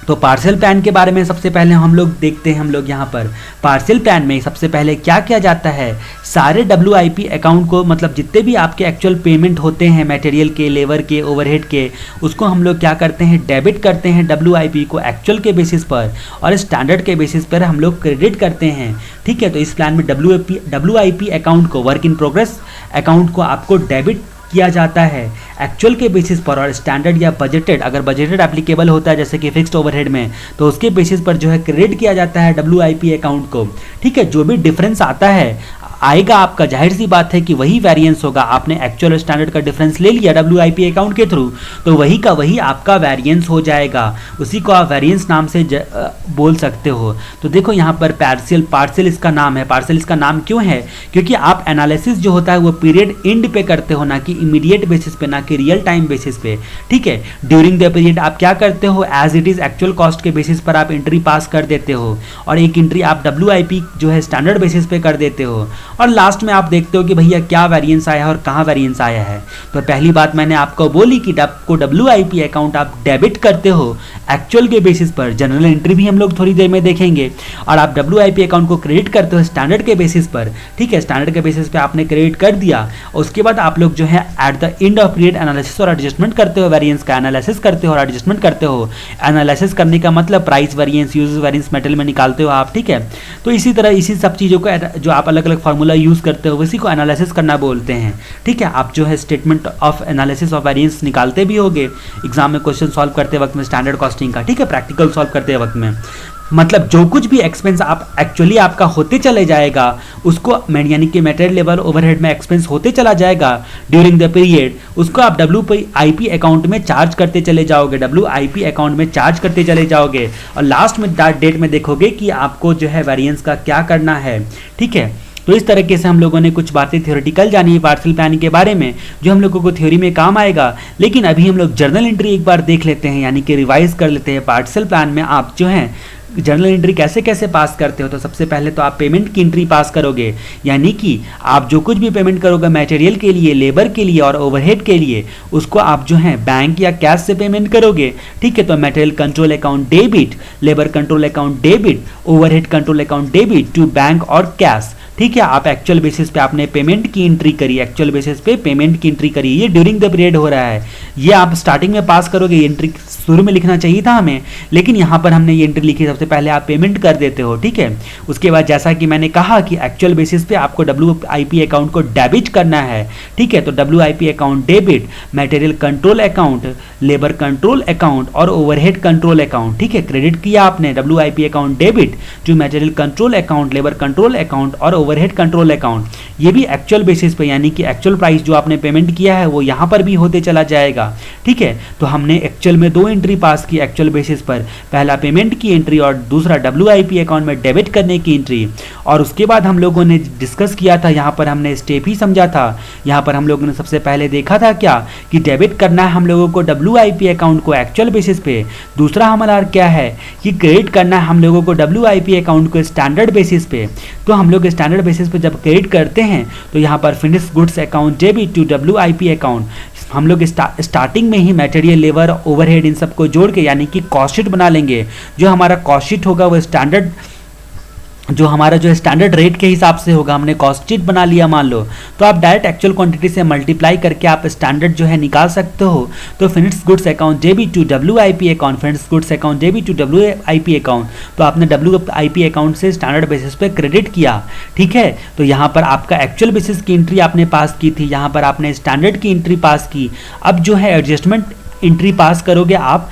तो पार्शियल प्लान के बारे में सबसे पहले हम लोग देखते हैं। हम लोग यहाँ पर पार्शियल प्लान में सबसे पहले क्या किया जाता है, सारे WIP अकाउंट को, मतलब जितने भी आपके एक्चुअल पेमेंट होते हैं मटेरियल के, लेबर के, ओवरहेड के, उसको हम लोग क्या करते हैं, डेबिट करते हैं WIP को एक्चुअल के बेसिस पर, और स्टैंडर्ड के बेसिस पर हम लोग क्रेडिट करते हैं, ठीक है। तो इस प्लान में WIP अकाउंट को, वर्क इन प्रोग्रेस अकाउंट को आपको डेबिट किया जाता है एक्चुअल के बेसिस पर, और स्टैंडर्ड या बजटेड, अगर बजटेड एप्लीकेबल होता है जैसे कि फिक्स्ड ओवरहेड में, तो उसके बेसिस पर जो है क्रेडिट किया जाता है WIP अकाउंट को, ठीक है। जो भी डिफरेंस आता है आएगा आपका, जाहिर सी बात है कि वही वेरिएंस होगा। आपने एक्चुअल स्टैंडर्ड का डिफरेंस ले लिया WIP अकाउंट के थ्रू, तो वही का वही आपका वेरिएंस हो जाएगा, उसी को आप वेरिएंस नाम से बोल सकते हो। तो देखो यहाँ पर पार्शियल इसका नाम है। पार्शियल इसका नाम क्यों है, क्योंकि आप एनालिसिस जो होता है वो पीरियड एंड पे करते हो, ना कि इमीडिएट बेसिस पे, ना कि रियल टाइम बेसिस पे, ठीक है। ड्यूरिंग द पीरियड आप क्या करते हो, as it is actual cost के बेसिस पर आप एंट्री पास कर देते हो, और एक एंट्री आप WIP जो है स्टैंडर्ड बेसिस पे कर देते हो, और लास्ट में आप देखते हो कि भैया क्या वेरिएंस आया है और कहाँ वेरिएंस आया है। तो पहली बात मैंने आपको बोली कि आपको WIP अकाउंट आप डेबिट करते हो एक्चुअल के बेसिस पर, जनरल एंट्री भी हम लोग थोड़ी देर में देखेंगे, और आप WIP अकाउंट को क्रेडिट करते हो स्टैंडर्ड के बेसिस पर, ठीक है। स्टैंडर्ड के बेसिस पे आपने क्रेडिट कर दिया, उसके बाद आप लोग जो है at the end of period analysis और एडजस्टमेंट करते हो, वेरिएंस का एनालिसिस करते हो और एडजस्टमेंट करते हो। एनालिसिस करने का मतलब price variance, use variance metal में निकालते हो आप, ठीक है। तो इसी तरह इसी सब चीज़ों को जो आप अलग अलग फार्मूला यूज करते हो उसी को एनालिसिस करना बोलते हैं, ठीक है। आप जो है statement of analysis of variance निकालते भी होगे एग्जाम में क्वेश्चन सॉल्व करते वक्त में स्टैंडर्ड कॉस्टिंग का, ठीक है, प्रैक्टिकल सॉल्व करते वक्त में। मतलब जो कुछ भी एक्सपेंस आप एक्चुअली आपका होते चले जाएगा उसको, यानी कि मटेरियल लेबर ओवरहेड में एक्सपेंस होते चला जाएगा ड्यूरिंग द पीरियड, उसको आप WIP अकाउंट में चार्ज करते चले जाओगे, WIP अकाउंट में चार्ज करते चले जाओगे, और लास्ट में डेट में देखोगे कि आपको जो है वेरिएंस का क्या करना है, ठीक है। तो इस तरीके से हम लोगों ने कुछ बातें थ्योरेटिकल जानी है पार्शियल प्लानिंग के बारे में, जो हम लोगों को थ्योरी में काम आएगा। लेकिन अभी हम लोग जर्नल एंट्री एक बार देख लेते हैं, यानी कि रिवाइज कर लेते हैं। पार्शियल प्लान में आप जो है जर्नल एंट्री कैसे कैसे पास करते हो, तो सबसे पहले तो आप पेमेंट की एंट्री पास करोगे, यानी कि आप जो कुछ भी पेमेंट करोगे मटेरियल के लिए, लेबर के लिए और ओवरहेड के लिए, उसको आप जो है बैंक या कैश से पेमेंट करोगे, ठीक है। तो material control account debit, labour control account debit, overhead control account debit to bank और कैश, ठीक है। आप एक्चुअल बेसिस पे आपने पेमेंट की एंट्री करी, एक्चुअल बेसिस पे पेमेंट की एंट्री करी, ये ड्यूरिंग द पीरियड हो रहा है। ये आप स्टार्टिंग में पास करोगे, ये एंट्री शुरू में लिखना चाहिए था हमें, लेकिन यहाँ पर हमने ये एंट्री लिखी, सबसे पहले आप पेमेंट कर देते हो, ठीक है। उसके बाद जैसा कि मैंने कहा कि एक्चुअल बेसिस पे आपको WIP अकाउंट को डेबिट करना है, ठीक है। तो WIP account debit, material control account, labour control account और ओवरहेड कंट्रोल अकाउंट, ठीक है। क्रेडिट किया आपने WIP अकाउंट डेबिट जो material control account, labour control account और ओवरहेड कंट्रोल अकाउंट, ये भी एक्चुअल बेसिस पे, यानी कि एक्चुअल प्राइस जो आपने पेमेंट किया है वो यहाँ पर भी होते चला जाएगा, ठीक है। तो हमने एक्चुअल में दो एंट्री पास की एक्चुअल बेसिस पर, पहला पेमेंट की एंट्री और दूसरा WIP अकाउंट में डेबिट करने की एंट्री। और उसके बाद हम लोगों ने डिस्कस किया था, यहाँ पर हमने स्टेप ही समझा था। यहाँ पर हम लोगों ने सबसे पहले देखा था क्या कि डेबिट करना है हम लोगों को WIP अकाउंट को एक्चुअल बेसिस पे, दूसरा हमारा क्या है कि क्रेडिट करना है हम लोगों को WIP अकाउंट को स्टैंडर्ड बेसिस पे। तो हम लोग स्टैंडर्ड बेसिस पे जब क्रेडिट करते हैं तो यहाँ पर finish goods account debit to WIP account, हम लोग स्टार्टिंग में ही मटेरियल, लेबर, ओवरहेड इन सबको जोड़ के यानी कि कॉस्ट शीट बना लेंगे। जो हमारा कॉस्ट शीट होगा वो स्टैंडर्ड, जो हमारा जो स्टैंडर्ड रेट के हिसाब से होगा, हमने कॉस्ट शीट बना लिया मान लो, तो आप डायरेक्ट एक्चुअल क्वांटिटी से मल्टीप्लाई करके आप स्टैंडर्ड जो है निकाल सकते हो। तो finished goods account debit to WIP account, finished goods account debit to WIP account, तो आपने WIP अकाउंट से स्टैंडर्ड बेसिस पे क्रेडिट किया, ठीक है। तो यहाँ पर आपका एक्चुअल बेसिस की एंट्री आपने पास की थी, यहाँ पर आपने स्टैंडर्ड की एंट्री पास की। अब जो है एडजस्टमेंट एंट्री पास करोगे आप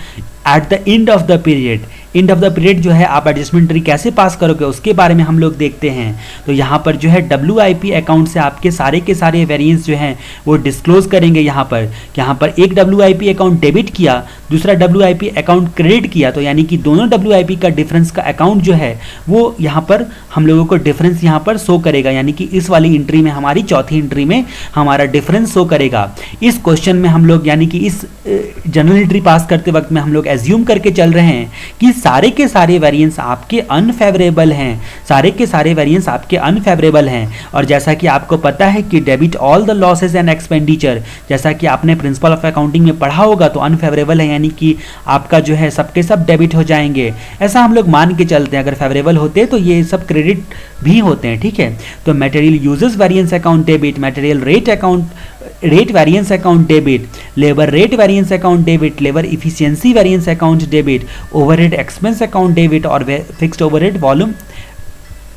at the end of the period. End of the period जो है आप एडजस्टमेंट एंट्री कैसे पास करोगे उसके बारे में हम लोग देखते हैं। तो यहाँ पर जो है WIP अकाउंट से आपके सारे के सारे वेरिएंस जो हैं वो डिस्क्लोज करेंगे। यहाँ पर एक WIP अकाउंट डेबिट किया, दूसरा WIP अकाउंट क्रेडिट किया, तो यानी कि दोनों WIP का डिफरेंस का अकाउंट जो है वो यहाँ पर हम लोगों को डिफरेंस यहाँ पर शो करेगा, यानी कि इस वाली एंट्री में, हमारी चौथी एंट्री में हमारा डिफरेंस शो करेगा। इस क्वेश्चन में हम लोग यानी कि इस जनरल एंट्री पास करते वक्त में हम लोग एज्यूम करके चल रहे हैं कि सारे के सारे वेरिएंस आपके अनफेवरेबल हैं, सारे के सारे वेरिएंस आपके अनफेवरेबल हैं। और जैसा कि आपको पता है कि debit all the losses and expenditure, जैसा कि आपने प्रिंसिपल ऑफ अकाउंटिंग में पढ़ा होगा, तो अनफेवरेबल है यानी कि आपका जो है सबके सब डेबिट हो जाएंगे, ऐसा हम लोग मान के चलते हैं। अगर फेवरेबल होते तो ये सब क्रेडिट भी होते हैं, ठीक है। तो material usages variance account debit, material rate variance account debit, labour rate variance account debit, labour efficiency variance account debit, overhead expense account debit और फिक्स्ड ओवरहेड वॉल्यूम,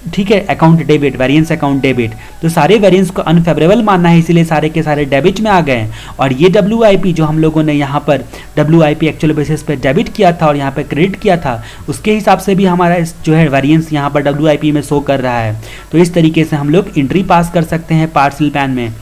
ठीक है, account debit, variance account debit. तो सारे variance को unfavourable मानना है, इसीलिए सारे के सारे डेबिट में आ गए। और ये WIP जो हम लोगों ने यहाँ पर WIP एक्चुअल बेसिस पे डेबिट किया था और यहाँ पे क्रेडिट किया था, उसके हिसाब से भी हमारा जो है वेरिएंस यहाँ पर WIP में शो कर रहा है। तो इस तरीके से हम लोग एंट्री पास कर सकते हैं पार्सल प्लान में।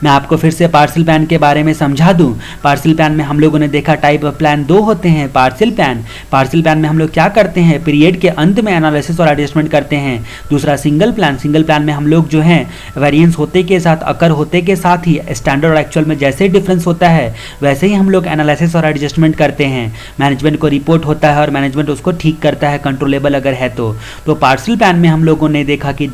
मैं आपको फिर से पार्सल प्लान के बारे में समझा दूं। पार्सल प्लान में हम लोगों ने देखा टाइप ऑफ प्लान दो होते हैं। पार्सल प्लान में हम लोग क्या करते हैं, पीरियड के अंत में एनालिसिस और एडजस्टमेंट करते हैं। दूसरा सिंगल प्लान में हम लोग जो है वेरिएंस होते के साथ, अकर होते के साथ ही स्टैंडर्ड और एक्चुअल में जैसे डिफरेंस होता है वैसे ही हम लोग एनालिसिस और एडजस्टमेंट करते हैं। मैनेजमेंट को रिपोर्ट होता है और मैनेजमेंट उसको ठीक करता है, कंट्रोलेबल अगर है तो पार्सल प्लान में हम लोगों ने देखा कि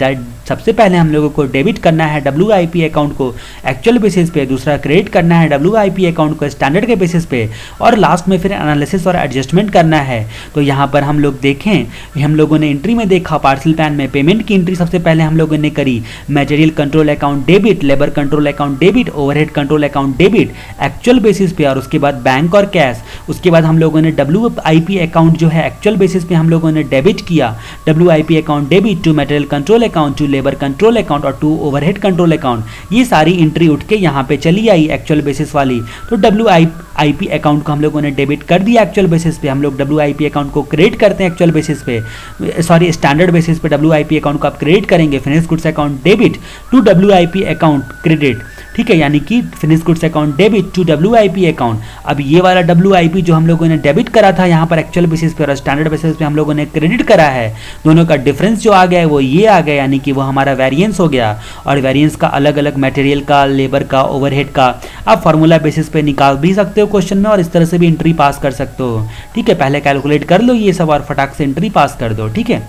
सबसे पहले हम लोगों को डेबिट करना है WIP अकाउंट को एक्चुअल बेसिस पे, दूसरा क्रेडिट करना है WIP अकाउंट को स्टैंडर्ड के बेसिस पे, और लास्ट में फिर एनालिसिस और एडजस्टमेंट करना है। तो यहाँ पर हम लोग देखें, हम लोगों ने एंट्री में देखा पार्सल प्लान में पेमेंट की एंट्री सबसे पहले हम लोगों ने करी, material control account debit, labour control account debit, overhead control account debit actual basis पे, और उसके बाद बैंक और कैश। उसके बाद हम लोगों ने WIP अकाउंट जो है एक्चुअल बेसिस पे हम लोगों ने डेबिट किया, WIP account debit to material control account, to labour control account और टू ओवरहेड कंट्रोल अकाउंट। ये सारी एंट्री उठ के यहाँ पे चली आई एक्चुअल बेसिस वाली। तो WIP अकाउंट को हम लोगों ने डेबिट कर दिया एक्चुअल बेसिस पे। हम लोग WIP अकाउंट को क्रेडिट करते हैं एक्चुअल बेसिस पे, सॉरी स्टैंडर्ड बेसिस पे WIP अकाउंट को आप क्रेडिट करेंगे। Finish goods account debit to WIP account credit, ठीक है, यानी कि finish goods account debit to WIP account. अब ये वाला WIP जो हम लोगों ने डेबिट करा था यहाँ पर एक्चुअल बेसिस पे और स्टैंडर्ड बेसिस पे हम लोगों ने क्रेडिट करा है, दोनों का डिफरेंस जो आ गया है वो ये आ गया, यानी कि वो हमारा वेरिएंस हो गया। और वेरिएंस का अलग अलग मटेरियल का, लेबर का, ओवरहेड का आप फार्मूला बेसिस पे निकाल भी सकते हो क्वेश्चन में, और इस तरह से भी एंट्री पास कर सकते हो, ठीक है। पहले कैलकुलेट कर लो ये सब और फटाक से एंट्री पास कर दो, ठीक है।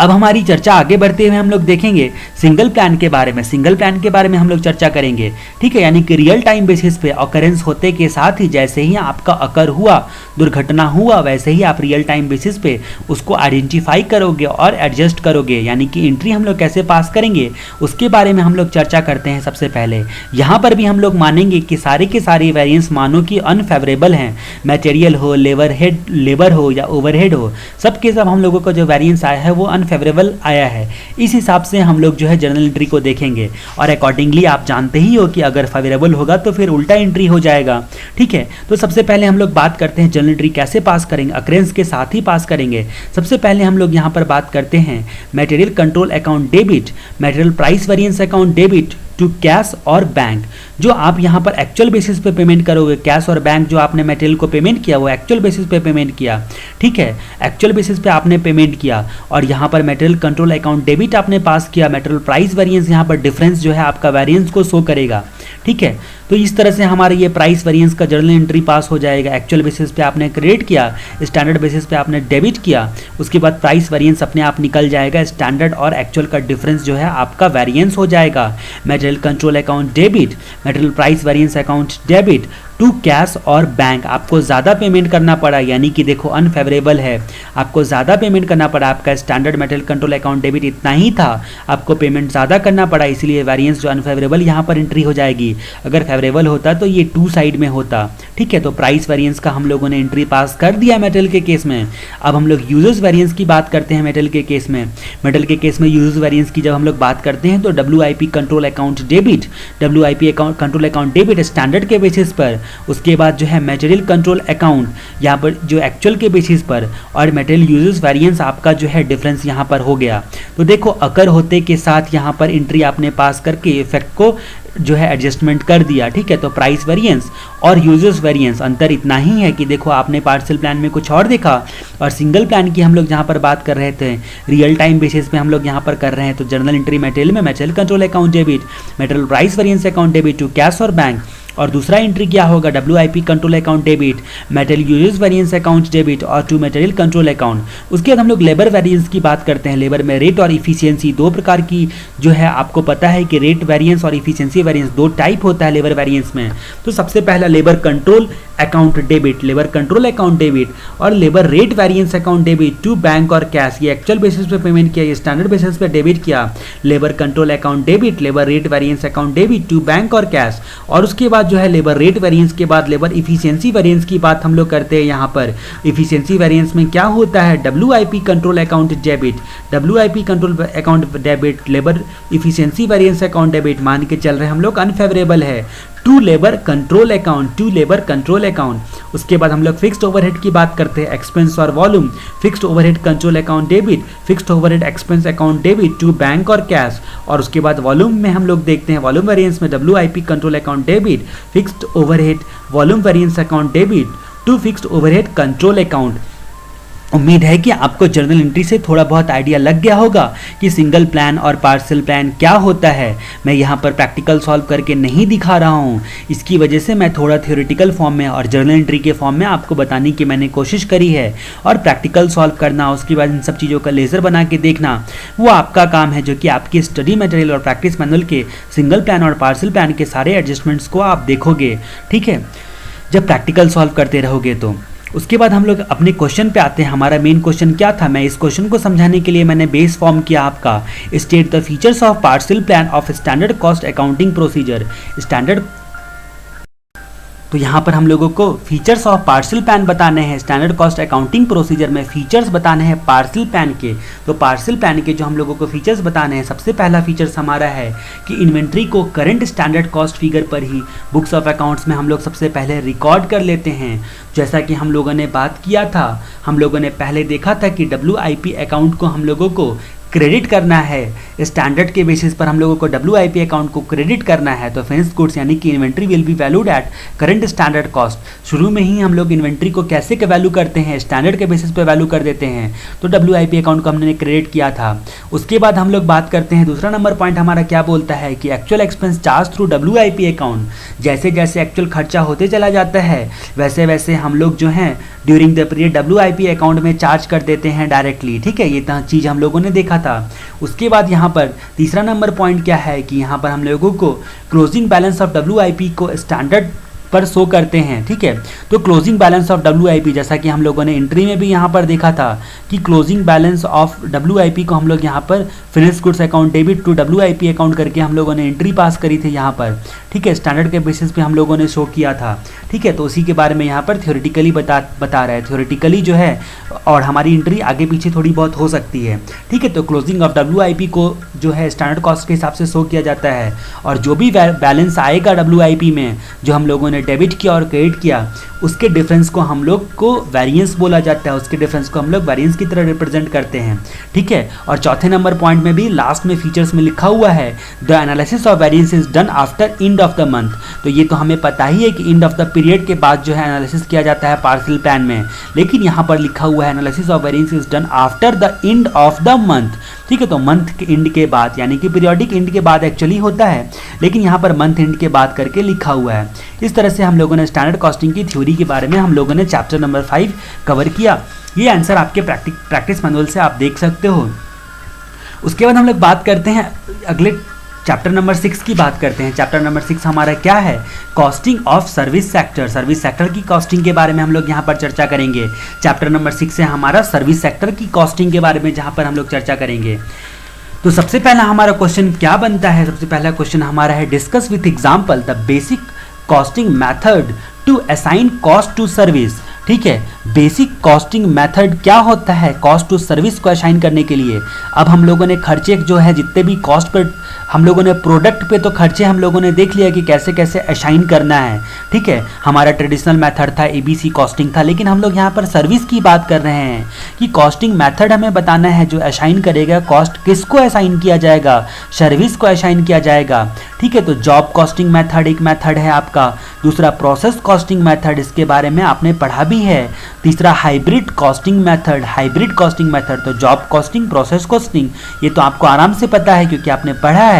अब हमारी चर्चा आगे बढ़ते हुए हम लोग देखेंगे सिंगल प्लान के बारे में। सिंगल प्लान के बारे में हम लोग चर्चा करेंगे, ठीक है, यानी कि रियल टाइम बेसिस पे ऑकरेंस होते के साथ ही, जैसे ही आपका अकर हुआ, दुर्घटना हुआ, वैसे ही आप रियल टाइम बेसिस पे उसको आइडेंटिफाई करोगे और एडजस्ट करोगे, यानी कि एंट्री हम लोग कैसे पास करेंगे उसके बारे में हम लोग चर्चा करते हैं। सबसे पहले यहाँ पर भी हम लोग मानेंगे कि सारे के सारे वेरिएंस मानो कि अनफेवरेबल हैं, मटेरियल हो, लेबर हो या ओवरहेड हो, सब के सब हम लोगों का जो वेरिएंस आया है वो फेवरेबल आया है। इस हिसाब से हम लोग जो है जनरल एंट्री को देखेंगे, और अकॉर्डिंगली आप जानते ही हो कि अगर फेवरेबल होगा तो फिर उल्टा एंट्री हो जाएगा, ठीक है। तो सबसे पहले हम लोग बात करते हैं जनरल एंट्री कैसे पास करेंगे, अकरेंस के साथ ही पास करेंगे। सबसे पहले हम लोग यहाँ पर बात करते हैं material control account debit, material price variance account debit to cash और बैंक। जो आप यहाँ पर एक्चुअल बेसिस पे पेमेंट करोगे, कैश और बैंक जो आपने मटेरियल को पेमेंट किया वो एक्चुअल बेसिस पे पेमेंट किया, ठीक है, एक्चुअल बेसिस पे आपने पेमेंट किया। और यहाँ पर मटेरियल कंट्रोल अकाउंट डेबिट आपने पास किया, मटेरियल प्राइस वेरिएंस यहाँ पर डिफरेंस जो है आपका वेरिएंस को शो करेगा, ठीक है। तो इस तरह से हमारे ये प्राइस वेरिएंस का जर्नल एंट्री पास हो जाएगा। एक्चुअल बेसिस पे आपने क्रेडिट किया, स्टैंडर्ड बेसिस पे आपने डेबिट किया, उसके बाद प्राइस वेरिएंस अपने आप निकल जाएगा, स्टैंडर्ड और एक्चुअल का डिफरेंस जो है आपका वेरिएंस हो जाएगा। Material control account debit, material price variance account debit to cash और बैंक। आपको ज़्यादा पेमेंट करना पड़ा, यानी कि देखो अनफेवरेबल है, आपको ज़्यादा पेमेंट करना पड़ा, आपका standard material control account debit इतना ही था, आपको पेमेंट ज़्यादा करना पड़ा, इसलिए वेरिएंस जो अनफेवरेबल यहाँ पर एंट्री हो जाएगी। अगर फेवरेबल होता तो ये टू साइड में होता, ठीक है। तो प्राइस वेरिएंस का हम लोगों ने एंट्री पास कर दिया मटेरियल के केस में। अब हम लोग यूजर्स वेरिएंस की बात करते हैं मटेरियल के केस में। मटेरियल के केस में यूजर्स वेरिएंस की जब हम लोग बात करते हैं तो WIP control account debit, WIP control account debit standard के बेसिस पर उसके बाद जो है मटेरियल कंट्रोल अकाउंट यहाँ पर जो एक्चुअल के बेसिस पर, और मटेरियल यूजेस वेरिएंस आपका जो है डिफरेंस यहाँ पर हो गया। तो देखो अकर होते के साथ यहाँ पर एंट्री आपने पास करके इफेक्ट को जो है एडजस्टमेंट कर दिया, ठीक है। तो प्राइस वेरिएंस और यूजर्स वेरिएंस अंतर इतना ही है कि देखो आपने पार्सल प्लान में कुछ और देखा और सिंगल प्लान की हम लोग जहाँ पर बात कर रहे थे रियल टाइम बेसिस पे हम लोग यहाँ पर कर रहे हैं। तो जर्नल एंट्री मटेरियल में material control account debit, material price variance account debit to cash और बैंक, और दूसरा एंट्री क्या होगा WIP control account debit, material usages variance account debit और टू मटेरियल कंट्रोल अकाउंट। उसके बाद हम लोग लेबर वेरिएंस की बात करते हैं। लेबर में रेट और इफिशियंसी दो प्रकार की जो है आपको पता है कि रेट वेरिएंस और इफिशियंसी वेरिएंस दो टाइप होता है लेबर वेरिएंस में। तो सबसे पहला labour control account debit, labour control account debit और labour rate variance account debit to bank और कैश। ये एक्चुअल बेसिस पे पेमेंट किया, ये स्टैंडर्ड बेसिस पे डेबिट किया। Labour control account debit, labour rate variance account debit to bank और cash. और उसके बाद जो है लेबर रेट वेरिएंस के बाद लेबर इफिशियंसी वेरिएंस की बात हम लोग करते हैं। यहाँ पर इफिशियंसी वेरिएंस में क्या होता है WIP control account debit, WIP control account debit, labour efficiency variance account debit मान के चल रहे हम लोग अनफेवरेबल है to labour control account, to labour control account. उसके बाद हम लोग फिक्स्ड ओवरहेड की बात करते हैं, एक्सपेंस और volume, fixed overhead control account debit, fixed overhead expense account debit to bank और कैश। और उसके बाद वॉल्यूम में हम लोग देखते हैं वॉल्यूम वेरिएंस में WIP control account debit, fixed overhead volume variance account debit to fixed overhead control account. उम्मीद है कि आपको जर्नल एंट्री से थोड़ा बहुत आइडिया लग गया होगा कि सिंगल प्लान और पार्सल प्लान क्या होता है। मैं यहाँ पर प्रैक्टिकल सॉल्व करके नहीं दिखा रहा हूँ, इसकी वजह से मैं थोड़ा थ्योरेटिकल फॉर्म में और जर्नल एंट्री के फॉर्म में आपको बताने की मैंने कोशिश करी है। और प्रैक्टिकल सॉल्व करना, उसके बाद इन सब चीज़ों का लेज़र बना के देखना, वो आपका काम है, जो कि आपकी स्टडी मटेरियल और प्रैक्टिस मैनुअल के सिंगल प्लान और पार्सल प्लान के सारे एडजस्टमेंट्स को आप देखोगे, ठीक है, जब प्रैक्टिकल सॉल्व करते रहोगे तो। उसके बाद हम लोग अपने क्वेश्चन पे आते हैं। हमारा मेन क्वेश्चन क्या था, मैं इस क्वेश्चन को समझाने के लिए मैंने बेस फॉर्म किया आपका state the features of parcel plan of standard cost accounting procedure standard. तो यहाँ पर हम लोगों को फीचर्स ऑफ पार्सल प्लान बताने हैं। स्टैंडर्ड कॉस्ट अकाउंटिंग प्रोसीजर में फीचर्स बताने हैं पार्सल प्लान के। तो पार्सल प्लान के जो हम लोगों को फीचर्स बताने हैं, सबसे पहला फीचर्स हमारा है कि इन्वेंट्री को करंट स्टैंडर्ड कॉस्ट फिगर पर ही बुक्स ऑफ अकाउंट्स में हम लोग सबसे पहले रिकॉर्ड कर लेते हैं। जैसा कि हम लोगों ने बात किया था, हम लोगों ने पहले देखा था कि WIP अकाउंट को हम लोगों को क्रेडिट करना है, स्टैंडर्ड के बेसिस पर हम लोगों को WIP अकाउंट को क्रेडिट करना है। तो फिनिश्ड गुड्स यानी कि inventory will be valued at current standard cost. शुरू में ही हम लोग इन्वेंट्री को कैसे का वैल्यू करते हैं, स्टैंडर्ड के बेसिस पर वैल्यू कर देते हैं। तो WIP अकाउंट को हमने क्रेडिट किया था। उसके बाद हम लोग बात करते हैं, दूसरा नंबर पॉइंट हमारा क्या बोलता है कि actual expense charge through WIP account. जैसे जैसे एक्चुअल खर्चा होते चला जाता है वैसे वैसे हम लोग जो हैं during the period WIP account में चार्ज कर देते हैं डायरेक्टली, ठीक है। ये चीज़ हम लोगों ने देखा था। उसके बाद यहाँ पर तीसरा नंबर पॉइंट क्या है कि यहाँ पर हम लोगों को क्लोजिंग बैलेंस ऑफ WIP को स्टैंडर्ड पर शो करते हैं, ठीक है। तो क्लोजिंग बैलेंस ऑफ WIP, जैसा कि हम लोगों ने एंट्री में भी यहाँ पर देखा था कि क्लोजिंग बैलेंस ऑफ WIP को हम लोग यहाँ पर finished goods account debit to WIP account करके हम लोगों ने एंट्री पास करी थी यहाँ पर, ठीक है। स्टैंडर्ड के बेसिस पे हम लोगों ने शो किया था, ठीक है। तो उसी के बारे में यहाँ पर थ्योरेटिकली बता रहा है, थ्योरेटिकली जो है, और हमारी एंट्री आगे पीछे थोड़ी बहुत हो सकती है, ठीक है। तो क्लोजिंग ऑफ WIP को जो है स्टैंडर्ड कॉस्ट के हिसाब से शो किया जाता है, और जो भी बैलेंस आएगा WIP में जो हम लोगों ने डेबिट किया और क्रेडिट किया, उसके डिफरेंस को हम लोग को वेरिएंस बोला जाता है। उसके डिफरेंस को हम लोग वेरिएंस की तरह रिप्रेजेंट करते हैं, ठीक है। और चौथे नंबर पॉइंट में भी लास्ट में फीचर्स में लिखा हुआ है the analysis of variance is done after end of the month. तो ये तो हमें पता ही है कि एंड ऑफ द पीरियड के बाद जो है एनालिसिस किया जाता है पार्सल प्लान में, लेकिन यहाँ पर लिखा हुआ है analysis of variance is done after the end of the month, ठीक है। तो मंथ के एंड के बाद, यानी कि पीरियोडिक एंड के बाद एक्चुअली होता है, लेकिन यहाँ पर मंथ एंड के बाद करके लिखा हुआ है। इस तरह से हम लोगों ने स्टैंडर्ड कॉस्टिंग की थ्योरी के बारे में हम लोगों ने चैप्टर नंबर 5 कवर किया। ये आंसर आपके प्रैक्टिस मैनुअल से आप देख सकते हो। उसके बाद हम लोग बात करते हैं अगले चैप्टर नंबर 6 की बात करते हैं। चैप्टर नंबर 6 हमारा क्या है, costing of service sector. Service sector की कॉस्टिंग के बारे में हम लोग यहाँ पर चर्चा करेंगे। चैप्टर नंबर 6 से हमारा सर्विस सेक्टर की कॉस्टिंग के बारे में जहाँ पर हम लोग चर्चा करेंगे। तो सबसे पहला हमारा क्वेश्चन क्या बनता है, सबसे पहला क्वेश्चन हमारा है discuss with example the basic costing method to assign cost to service, ठीक है। बेसिक कॉस्टिंग मेथड क्या होता है कॉस्ट टू सर्विस को असाइन करने के लिए। अब हम लोगों ने खर्चे जो है जितने भी कॉस्ट पर हम लोगों ने प्रोडक्ट पे तो खर्चे हम लोगों ने देख लिया कि कैसे कैसे असाइन करना है, ठीक है। हमारा ट्रेडिशनल मेथड था ABC कॉस्टिंग था, लेकिन हम लोग यहाँ पर सर्विस की बात कर रहे हैं कि कॉस्टिंग मेथड हमें बताना है जो असाइन करेगा कॉस्ट किसको असाइन किया जाएगा, सर्विस को असाइन किया जाएगा, ठीक है। तो जॉब कॉस्टिंग मेथड एक मेथड है आपका, दूसरा प्रोसेस कॉस्टिंग मेथड, इसके बारे में आपने पढ़ा भी है, तीसरा हाइब्रिड कॉस्टिंग मेथड, तो जॉब कॉस्टिंग, प्रोसेस कॉस्टिंग ये तो आपको आराम से पता है क्योंकि आपने पढ़ा है,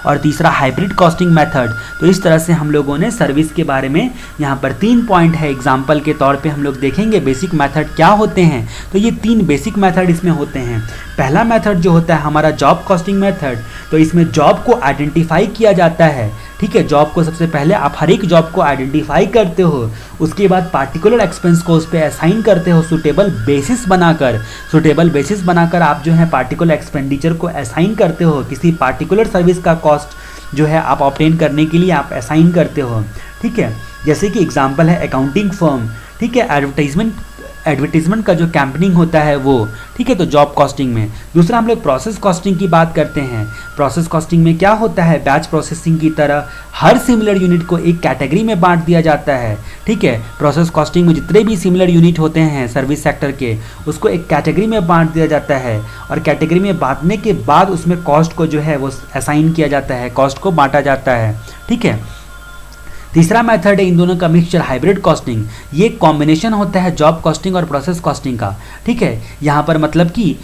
और तीसरा हाइब्रिड कॉस्टिंग मेथड। तो इस तरह से हम लोगों ने सर्विस के बारे में यहाँ पर 3 पॉइंट है, एग्जाम्पल के तौर पे हम लोग देखेंगे बेसिक मेथड क्या होते हैं। तो ये 3 बेसिक मेथड इसमें होते हैं। पहला मेथड जो होता है हमारा जॉब कॉस्टिंग मेथड, तो इसमें जॉब को आइडेंटिफाई किया जाता है, ठीक है। जॉब को सबसे पहले आप हर एक जॉब को आइडेंटिफाई करते हो, उसके बाद पार्टिकुलर एक्सपेंस को उस पर असाइन करते हो सुटेबल बेसिस बनाकर आप जो है पार्टिकुलर एक्सपेंडिचर को असाइन करते हो, किसी पार्टिकुलर सर्विस का कॉस्ट जो है आप ऑब्टेन करने के लिए आप असाइन करते हो, ठीक है। जैसे कि एग्जांपल है अकाउंटिंग फर्म, ठीक है, एडवर्टीजमेंट का जो कैंपेनिंग होता है वो, ठीक है, तो जॉब कॉस्टिंग में। दूसरा हम लोग प्रोसेस कॉस्टिंग की बात करते हैं। प्रोसेस कॉस्टिंग में क्या होता है, बैच प्रोसेसिंग की तरह हर सिमिलर यूनिट को एक कैटेगरी में बांट दिया जाता है, ठीक है। प्रोसेस कॉस्टिंग में जितने भी सिमिलर यूनिट होते हैं सर्विस सेक्टर के, उसको एक कैटेगरी में बांट दिया जाता है, और कैटेगरी में बांटने के बाद उसमें कॉस्ट को जो है वो असाइन किया जाता है, कॉस्ट को बांटा जाता है, ठीक है। तीसरा मेथड है इन दोनों का मिक्सचर, हाइब्रिड कॉस्टिंग। ये कॉम्बिनेशन होता है जॉब कॉस्टिंग और प्रोसेस कॉस्टिंग का, ठीक है। यहाँ पर मतलब कि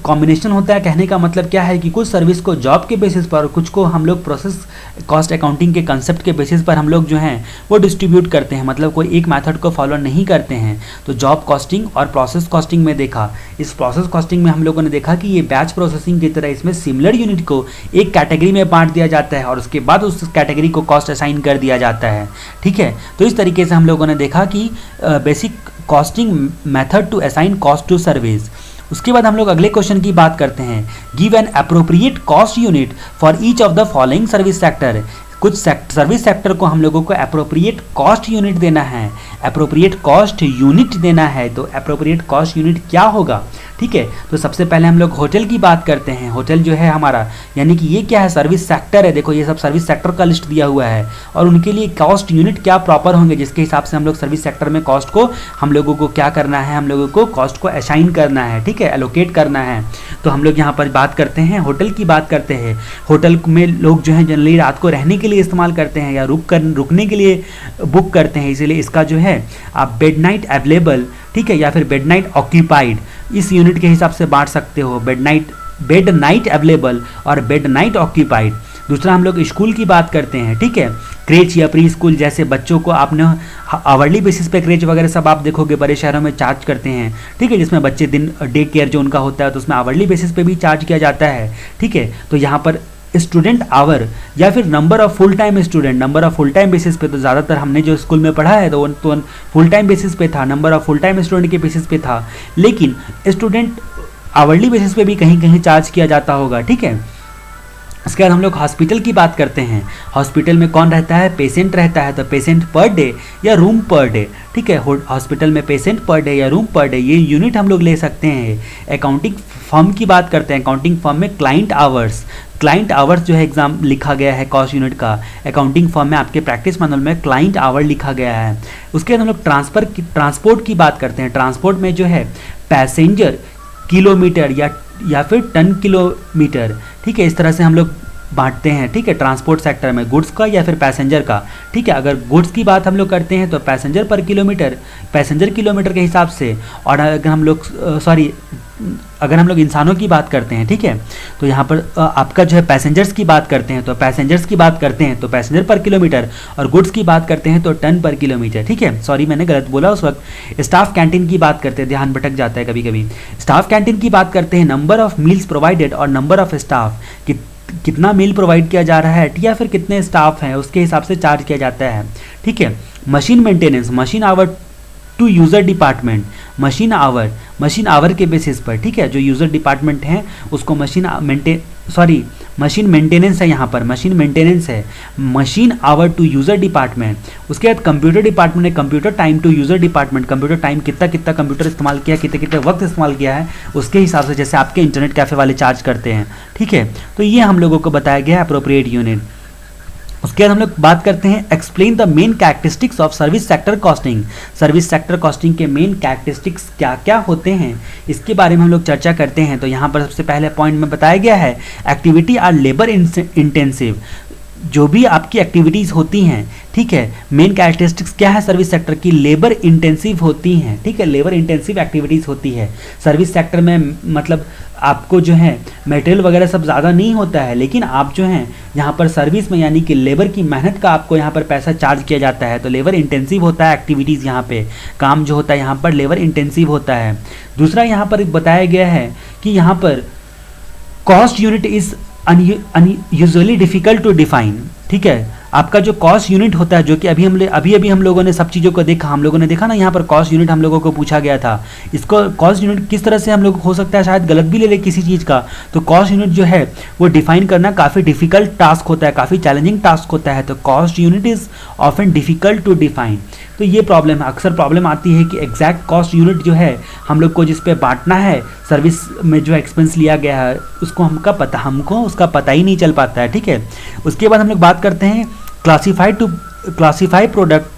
कॉम्बिनेशन होता है, कहने का मतलब क्या है कि कुछ सर्विस को जॉब के बेसिस पर और कुछ को हम लोग प्रोसेस कॉस्ट अकाउंटिंग के कंसेप्ट के बेसिस पर हम लोग जो हैं वो डिस्ट्रीब्यूट करते हैं, मतलब कोई एक मेथड को फॉलो नहीं करते हैं। तो जॉब कॉस्टिंग और प्रोसेस कॉस्टिंग में देखा, इस प्रोसेस कॉस्टिंग में हम लोगों ने देखा कि ये बैच प्रोसेसिंग की तरह इसमें सिमिलर यूनिट को एक कैटेगरी में बांट दिया जाता है और उसके बाद उस कैटेगरी को कॉस्ट असाइन कर दिया जाता है, ठीक है। तो इस तरीके से हम लोगों ने देखा कि basic costing method to assign cost to service. उसके बाद हम लोग अगले क्वेश्चन की बात करते हैं, give an appropriate cost unit for each of the following service sector. कुछ सर्विस सेक्टर को हम लोगों को अप्रोप्रिएट कॉस्ट यूनिट देना है, अप्रोप्रिएट कॉस्ट यूनिट देना है। तो अप्रोप्रिएट कॉस्ट यूनिट क्या होगा, ठीक है। तो सबसे पहले हम लोग होटल की बात करते हैं। होटल जो है हमारा, यानी कि ये क्या है, सर्विस सेक्टर है। देखो ये सब सर्विस सेक्टर का लिस्ट दिया हुआ है और उनके लिए कॉस्ट यूनिट क्या प्रॉपर होंगे, जिसके हिसाब से हम लोग सर्विस सेक्टर में कॉस्ट को हम लोगों को क्या करना है, हम लोगों को कॉस्ट को असाइन करना है, ठीक है, एलोकेट करना है। तो हम लोग यहाँ पर बात करते हैं, होटल की बात करते हैं। होटल में लोग जो है जनरली रात को रहने के लिए इस्तेमाल करते हैं या रुकने के लिए बुक करते हैं, इसीलिए इसका जो है आप बेड नाइट अवेलेबल, ठीक है, या फिर बेड नाइट ऑक्यूपाइड, इस यूनिट के हिसाब से बांट सकते हो, बेड नाइट अवेलेबल और बेड नाइट ऑक्यूपाइड। दूसरा हम लोग स्कूल की बात करते हैं, ठीक है, क्रेच या प्री स्कूल, जैसे बच्चों को आपने आवरली बेसिस पे क्रेच वगैरह सब आप देखोगे बड़े शहरों में चार्ज करते हैं, ठीक है, जिसमें बच्चे दिन डे केयर जो उनका होता है तो उसमें आवरली बेसिस पे भी चार्ज किया जाता है, ठीक है। तो यहाँ पर स्टूडेंट आवर या फिर number of full time student, number of full time basis पे, तो ज़्यादातर हमने जो स्कूल में पढ़ा है तो फुल टाइम बेसिस पे था, number of full time student के बेसिस पे था, लेकिन स्टूडेंट आवरली बेसिस पे भी कहीं कहीं चार्ज किया जाता होगा, ठीक है। इसके बाद हम लोग हॉस्पिटल की बात करते हैं। हॉस्पिटल में कौन रहता है, पेशेंट रहता है, तो पेशेंट पर डे या रूम पर डे, ठीक है। हॉस्पिटल में पेशेंट पर डे या रूम पर डे ये यूनिट हम लोग ले सकते हैं। अकाउंटिंग फर्म की बात करते हैं। अकाउंटिंग फर्म में क्लाइंट आवर्स जो है एग्जाम लिखा गया है कॉस्ट यूनिट का। अकाउंटिंग फर्म में आपके प्रैक्टिस मैनुअल में क्लाइंट आवर लिखा गया है। उसके बाद हम लोग ट्रांसपोर्ट की बात करते हैं। ट्रांसपोर्ट में जो है पैसेंजर किलोमीटर या फिर टन किलोमीटर, ठीक है, इस तरह से हम लोग बांटते हैं, ठीक है, ट्रांसपोर्ट सेक्टर में गुड्स का या फिर पैसेंजर का, ठीक है। अगर गुड्स की बात हम लोग करते हैं तो पैसेंजर किलोमीटर के हिसाब से, और अगर हम लोग इंसानों की बात करते हैं, ठीक है, तो यहाँ पर आपका जो है पैसेंजर्स की बात करते हैं तो पैसेंजर पर किलोमीटर, और गुड्स की बात करते हैं तो टन पर किलोमीटर, ठीक है। सॉरी मैंने गलत बोला उस वक्त। स्टाफ कैंटीन की बात करते हैं, ध्यान भटक जाता है कभी कभी। स्टाफ कैंटीन की बात करते हैं, नंबर ऑफ मील्स प्रोवाइडेड और नंबर ऑफ स्टाफ, कितना मील प्रोवाइड किया जा रहा है या फिर कितने स्टाफ हैं उसके हिसाब से चार्ज किया जाता है, ठीक है। Machine maintenance, machine hour to user department, machine hour के बेसिस पर, ठीक है, जो यूज़र डिपार्टमेंट है उसको मशीन सॉरी मशीन मेंटेनेंस है, यहाँ पर मशीन मेंटेनेंस है, machine hour to user department. उसके बाद कंप्यूटर डिपार्टमेंट है computer time to user department, computer time कितना कितना कंप्यूटर इस्तेमाल किया, कितने कितने वक्त इस्तेमाल किया है उसके हिसाब से, जैसे आपके इंटरनेट कैफ़े वाले चार्ज करते हैं, ठीक है। तो ये हम लोगों को बताया गया है अप्रोप्रिएट यूनिट। उसके बाद हम लोग बात करते हैं explain the main characteristics of service sector costing. Service sector costing के मेन कैरेक्टरिस्टिक्स क्या क्या होते हैं इसके बारे में हम लोग चर्चा करते हैं। तो यहाँ पर सबसे पहले पॉइंट में बताया गया है एक्टिविटी आर लेबर इंटेंसिव। जो भी आपकी एक्टिविटीज़ होती हैं, ठीक है, मेन कैरेक्टरिस्टिक्स क्या है सर्विस सेक्टर की, लेबर इंटेंसिव होती हैं, ठीक है, लेबर इंटेंसिव एक्टिविटीज़ होती है सर्विस सेक्टर में। मतलब आपको जो है मटेरियल वगैरह सब ज़्यादा नहीं होता है, लेकिन आप जो हैं यहाँ पर सर्विस में यानी कि लेबर की मेहनत का आपको यहाँ पर पैसा चार्ज किया जाता है। तो लेबर इंटेंसिव होता है एक्टिविटीज़, यहाँ पे काम जो होता है यहाँ पर लेबर इंटेंसिव होता है। दूसरा यहाँ पर बताया गया है कि यहाँ पर cost unit is usually difficult to define, ठीक है। आपका जो कॉस्ट यूनिट होता है, जो कि अभी हम लोगों ने सब चीज़ों को देखा, हम लोगों ने देखा ना, यहाँ पर कॉस्ट यूनिट हम लोगों को पूछा गया था। इसको कॉस्ट यूनिट किस तरह से हम लोग हो सकता है शायद गलत भी ले ले किसी चीज़ का, तो कॉस्ट यूनिट जो है वो डिफाइन करना काफ़ी डिफिकल्ट टास्क होता है, काफ़ी चैलेंजिंग टास्क होता है। तो cost unit is often difficult to define. तो ये प्रॉब्लम है, अक्सर प्रॉब्लम आती है कि एग्जैक्ट कॉस्ट यूनिट जो है हम लोग को जिस पे बांटना है सर्विस में जो एक्सपेंस लिया गया है हमको उसका पता ही नहीं चल पाता है, ठीक है। उसके बाद हम लोग बात करते हैं क्लासीफाई प्रोडक्ट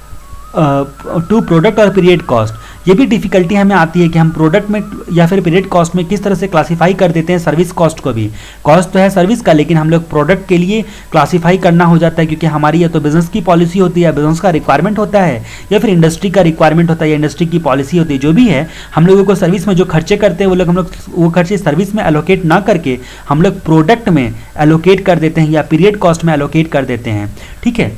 टू प्रोडक्ट और पीरियड कॉस्ट। ये भी डिफिकल्टी हमें आती है कि हम प्रोडक्ट में या फिर पीरियड कॉस्ट में किस तरह से क्लासीफाई कर देते हैं सर्विस कॉस्ट को भी। कॉस्ट तो है सर्विस का, लेकिन हम लोग प्रोडक्ट के लिए क्लासीफाई करना हो जाता है, क्योंकि हमारी या तो बिजनेस की पॉलिसी होती है, बिजनेस का रिक्वायरमेंट होता है, या फिर इंडस्ट्री का रिक्वायरमेंट होता है, या इंडस्ट्री की पॉलिसी होती है। जो भी है हम लोगों को सर्विस में जो खर्चे करते हैं हम लोग वो खर्चे सर्विस में एलोकेट ना करके हम लोग प्रोडक्ट में एलोकेट कर देते हैं या पीरियड कॉस्ट में एलोकेट कर देते हैं, ठीक है।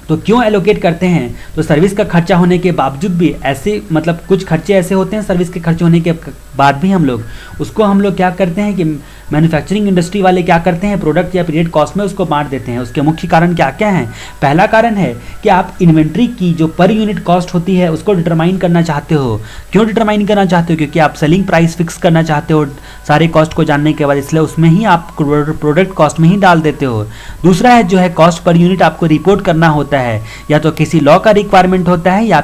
तो क्यों एलोकेट करते हैं, तो सर्विस का खर्चा होने के बावजूद भी ऐसे मतलब कुछ खर्चे ऐसे होते हैं सर्विस के खर्चे होने के बाद भी हम लोग क्या करते हैं कि मैन्युफैक्चरिंग इंडस्ट्री वाले क्या करते हैं प्रोडक्ट या पीरियड कॉस्ट में उसको बांट देते हैं। उसके मुख्य कारण क्या क्या हैं। पहला कारण है कि आप इन्वेंट्री की जो पर यूनिट कॉस्ट होती है उसको डिटरमाइन करना चाहते हो। क्यों डिटरमाइन करना चाहते हो, क्योंकि आप सेलिंग प्राइस फिक्स करना चाहते हो सारे कॉस्ट को जानने के बाद, इसलिए उसमें ही आप प्रोडक्ट कॉस्ट में ही डाल देते हो। दूसरा है जो है कॉस्ट पर यूनिट आपको रिपोर्ट करना होता है, या तो किसी लॉ का रिक्वायरमेंट होता है या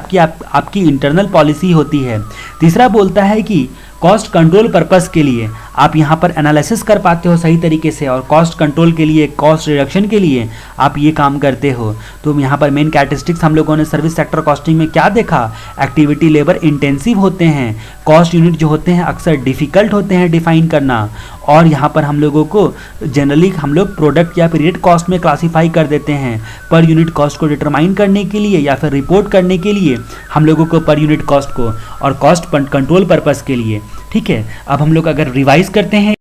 आपकी इंटरनल पॉलिसी होती है। तीसरा बोलता है कि कॉस्ट कंट्रोल पर्पस के लिए आप यहाँ पर एनालिसिस कर पाते हो सही तरीके से, और कॉस्ट कंट्रोल के लिए, कॉस्ट रिडक्शन के लिए आप ये काम करते हो। तो यहाँ पर मेन कैरेक्टरिस्टिक्स हम लोगों ने सर्विस सेक्टर कॉस्टिंग में क्या देखा, एक्टिविटी लेबर इंटेंसिव होते हैं, कॉस्ट यूनिट जो होते हैं अक्सर डिफिकल्ट होते हैं डिफाइन करना, और यहाँ पर हम लोगों को जनरली हम लोग प्रोडक्ट या पीरियड कॉस्ट में क्लासीफाई कर देते हैं। पर यूनिट कॉस्ट को डिटरमाइन करने के लिए या फिर रिपोर्ट करने के लिए हम लोगों को पर यूनिट कॉस्ट को, और कॉस्ट कंट्रोल पर्पस के लिए, ठीक है। अब हम लोग अगर रिवाइज करते हैं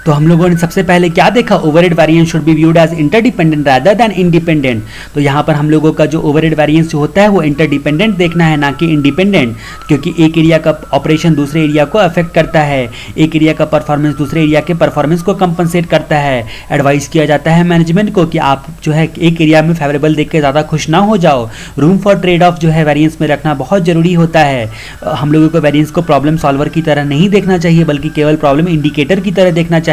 तो हम लोगों ने सबसे पहले क्या देखा, overhead variance should be viewed as interdependent rather than independent. तो यहाँ पर हम लोगों का जो ओवरहेड वेरिएंस जो होता है वो इंटरडिपेंडेंट देखना है, ना कि इंडिपेंडेंट, क्योंकि एक एरिया का ऑपरेशन दूसरे एरिया को अफेक्ट करता है, एक एरिया का परफॉर्मेंस दूसरे एरिया के परफॉर्मेंस को कंपनसेट करता है। एडवाइस किया जाता है मैनेजमेंट को कि आप जो है एक एरिया में फेवरेबल देख के ज़्यादा खुश ना हो जाओ, रूम फॉर ट्रेड ऑफ जो है वेरिएंस में रखना बहुत ज़रूरी होता है। हम लोगों को वेरिएंस को प्रॉब्लम सॉल्वर की तरह नहीं देखना चाहिए, बल्कि केवल प्रॉब्लम इंडिकेटर की तरह देखना चाहिए।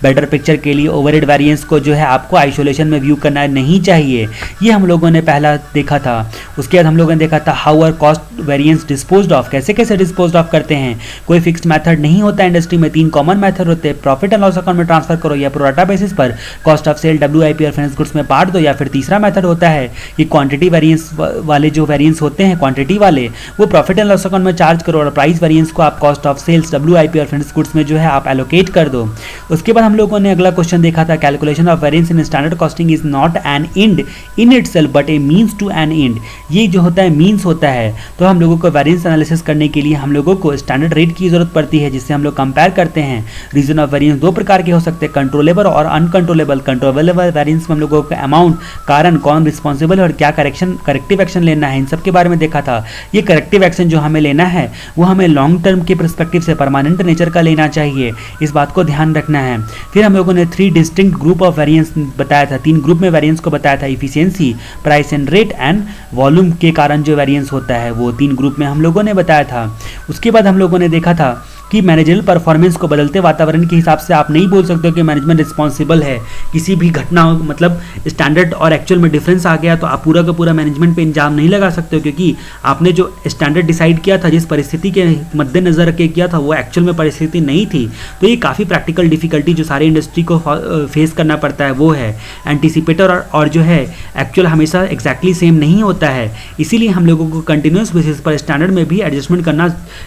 बेटर पिक्चर के लिए ओवरहेड वेरिएंस को जो है आपको आइसोलेशन में व्यू करना नहीं चाहिए। ये हम लोगों ने पहला देखा था। उसके बाद हम लोगों ने देखा था how are cost variance disposed of, कैसे कैसे डिस्पोज्ड ऑफ करते हैं। कोई फिक्स्ड मेथड नहीं होता इंडस्ट्री में, 3 कॉमन मेथड होते हैं, प्रॉफिट एंड लॉस अकाउंट में ट्रांसफर करो, या प्रोराटा बेसिस पर कॉस्ट ऑफ सेल WIP और फिनिश गुड्स में बांट दो, या फिर तीसरा मेथड होता है कि क्वांटिटी वेरिएंस वाले जो वेरिएंस होते हैं क्वांटिटी वाले वो प्रॉफिट एंड लॉस अकाउंट में चार्ज करो, और प्राइस वेरिएंस को आप कॉस्ट ऑफ सेल्स WIP और फिनिश गुड्स में जो है आप एलोकेट कर दो। उसके बाद हम लोगों ने अगला क्वेश्चन देखा था, calculation of variance in standard costing is not an end in itself but a means to an end. ये जो होता है मींस होता है। तो हम लोगों को वेरिएंस एनालिसिस करने के लिए हम लोगों को स्टैंडर्ड रेट की जरूरत पड़ती है, जिससे हम लोग कंपेयर करते हैं। रीजन ऑफ वेरिएंस 2 प्रकार के हो सकते हैं, कंट्रोलेबल और अनकंट्रोलेबल। कंट्रोलेबल वेरिएंस में हम लोगों को अमाउंट, कारण, कौन रिस्पॉन्सिबल और क्या करेक्टिव एक्शन लेना है, इन सब के बारे में देखा था। ये करेक्टिव एक्शन जो हमें लेना है वो हमें लॉन्ग टर्म के परस्पेक्टिव से परमानेंट नेचर का लेना चाहिए, इस बात को ध्यान रखना है। फिर हम लोगों ने 3 डिस्टिंक्ट ग्रुप ऑफ वेरिएंस बताया था, 3 ग्रुप में वेरिएंस को बताया था, efficiency, price and rate and volume के कारण जो वेरिएंस होता है वो 3 ग्रुप में हम लोगों ने बताया था। उसके बाद हम लोगों ने देखा था कि मैनेजरल परफॉर्मेंस को बदलते वातावरण के हिसाब से आप नहीं बोल सकते हो कि मैनेजमेंट रिस्पॉन्सिबल है। किसी भी घटना मतलब स्टैंडर्ड और एक्चुअल में डिफरेंस आ गया तो आप पूरा का पूरा मैनेजमेंट पे इल्जाम नहीं लगा सकते हो, क्योंकि आपने जो स्टैंडर्ड डिसाइड किया था, जिस परिस्थिति के मद्देनजर रख के किया था, वो एक्चुअल में परिस्थिति नहीं थी। तो ये काफ़ी प्रैक्टिकल डिफिकल्टी जो सारी इंडस्ट्री को फेस करना पड़ता है वो है। एंटीसिपेटर और जो है एक्चुअल हमेशा एग्जैक्टली सेम नहीं होता है, इसीलिए हम लोगों को कंटिन्यूस बेसिस पर स्टैंडर्ड में भी एडजस्टमेंट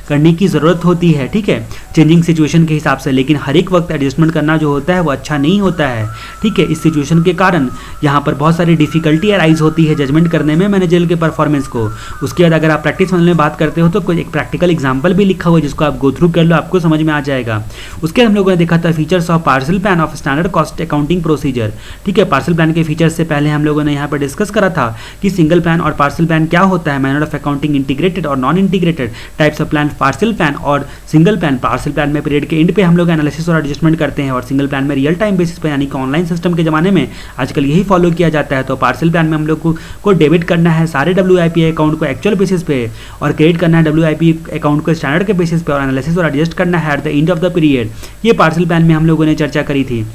करने की ज़रूरत होती है, ठीक है, चेंजिंग सिचुएशन के हिसाब से। लेकिन हर एक वक्त एडजस्टमेंट करना जो होता है वो अच्छा नहीं होता है, ठीक है। इस सिचुएशन के कारण यहाँ पर बहुत सारी डिफिकल्टी अराइज होती है जजमेंट करने में मैनेजर के परफॉर्मेंस को। उसके बाद अगर आप प्रैक्टिस में बात करते हो तो कोई एक प्रैक्टिकल एग्जाम्पल भी लिखा हुआ है जिसको आप गो थ्रू कर लो, आपको समझ में आ जाएगा। उसके बाद हम लोगों ने देखा था features of parcel plan of standard cost accounting procedure, ठीक है। पार्सल प्लान के फीचर्स से पहले हम लोगों ने यहाँ पर डिस्कस करा था कि सिंगल प्लान और पार्सल प्लान क्या होता है, मैनर ऑफ अकाउंटिंग, इंटीग्रेटेड और non integrated types of plan, parcel plan और सिंगल प्लान। पार्सल प्लान में पीरियड के एंड पे हम लोग एनालिसिस और एडजस्टमेंट करते हैं, और सिंगल प्लान में रियल टाइम बेसिस पे, यानी कि ऑनलाइन सिस्टम के ज़माने में आजकल यही फॉलो किया जाता है। तो पार्सल प्लान में हम लोग को डेबिट करना है सारे WIP अकाउंट को एक्चुअल बेसिस पे, और क्रेडिट करना है WIP अकाउंट को स्टैंडर्ड के बेसिस पे, और एनालिसिस और एडजस्ट करना है at the end of the period. ये पार्सल प्लान में हम लोगों ने चर्चा करी थी।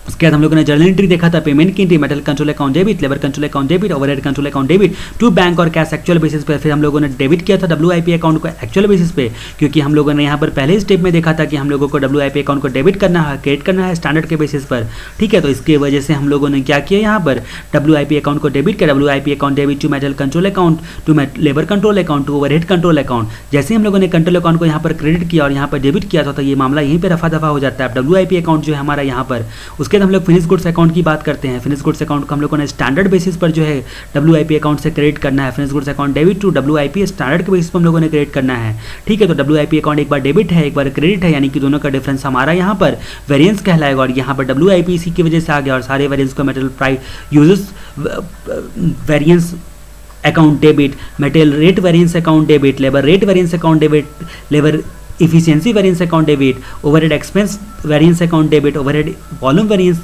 उसके बाद हम लोगों ने जर्नल एंट्री देखा था, पेमेंट की entry, metal control account debit, labour control account debit, overhead control account debit to bank और कैश एक्चुअल बेसिस पे। फिर हम लोगों ने डेबिट किया था WIP अकाउंट को एक्चुअल बेसिस पे, क्योंकि हम लोगों ने यहाँ पर पहले स्टेप में देखा था कि हम लोगों को WIP अकाउंट को डेबिट करना है, क्रेडिट करना है स्टैंडर्ड के बेसिस पर, ठीक है। तो इसके वजह से हम लोगों ने क्या किया, यहाँ पर WIP अकाउंट को डेबिट किया, WIP account debit to metal control account, to labour control account, to overhead control account. जैसे हम लोगों ने कंट्रोल अकाउंट को यहाँ पर क्रेडिट किया और यहाँ पर डेबिट किया था, तो ये मामला यहीं पर रफा दफा हो जाता है। WIP अकाउंट जो है हमारा यहाँ पर, उसके बाद हम लोग फिनिश गुड्स अकाउंट की बात करते हैं। फिनिश गुड्स अकाउंट को हम लोगों ने स्टैंडर्ड बेसिस पर जो है WIP अकाउंट से क्रेडिट करना है। Finish goods account debit to WIP standard के बेसिस पर हम लोगों ने क्रेडिट करना है, ठीक है। तो WIP अकाउंट एक बार डेबिट है, एक बार क्रेडिट है, यानी कि दोनों का डिफरेंस हमारा यहाँ पर वेरिएंस कहलाएगा, और यहाँ पर WIP इसी की वजह से आ गया, और सारे वेरिएंस को metal price uses variance account debit, metal rate variance account debit, labour rate variance account debit, labour efficiency variance account debit, overhead expense variance account debit, overhead volume variance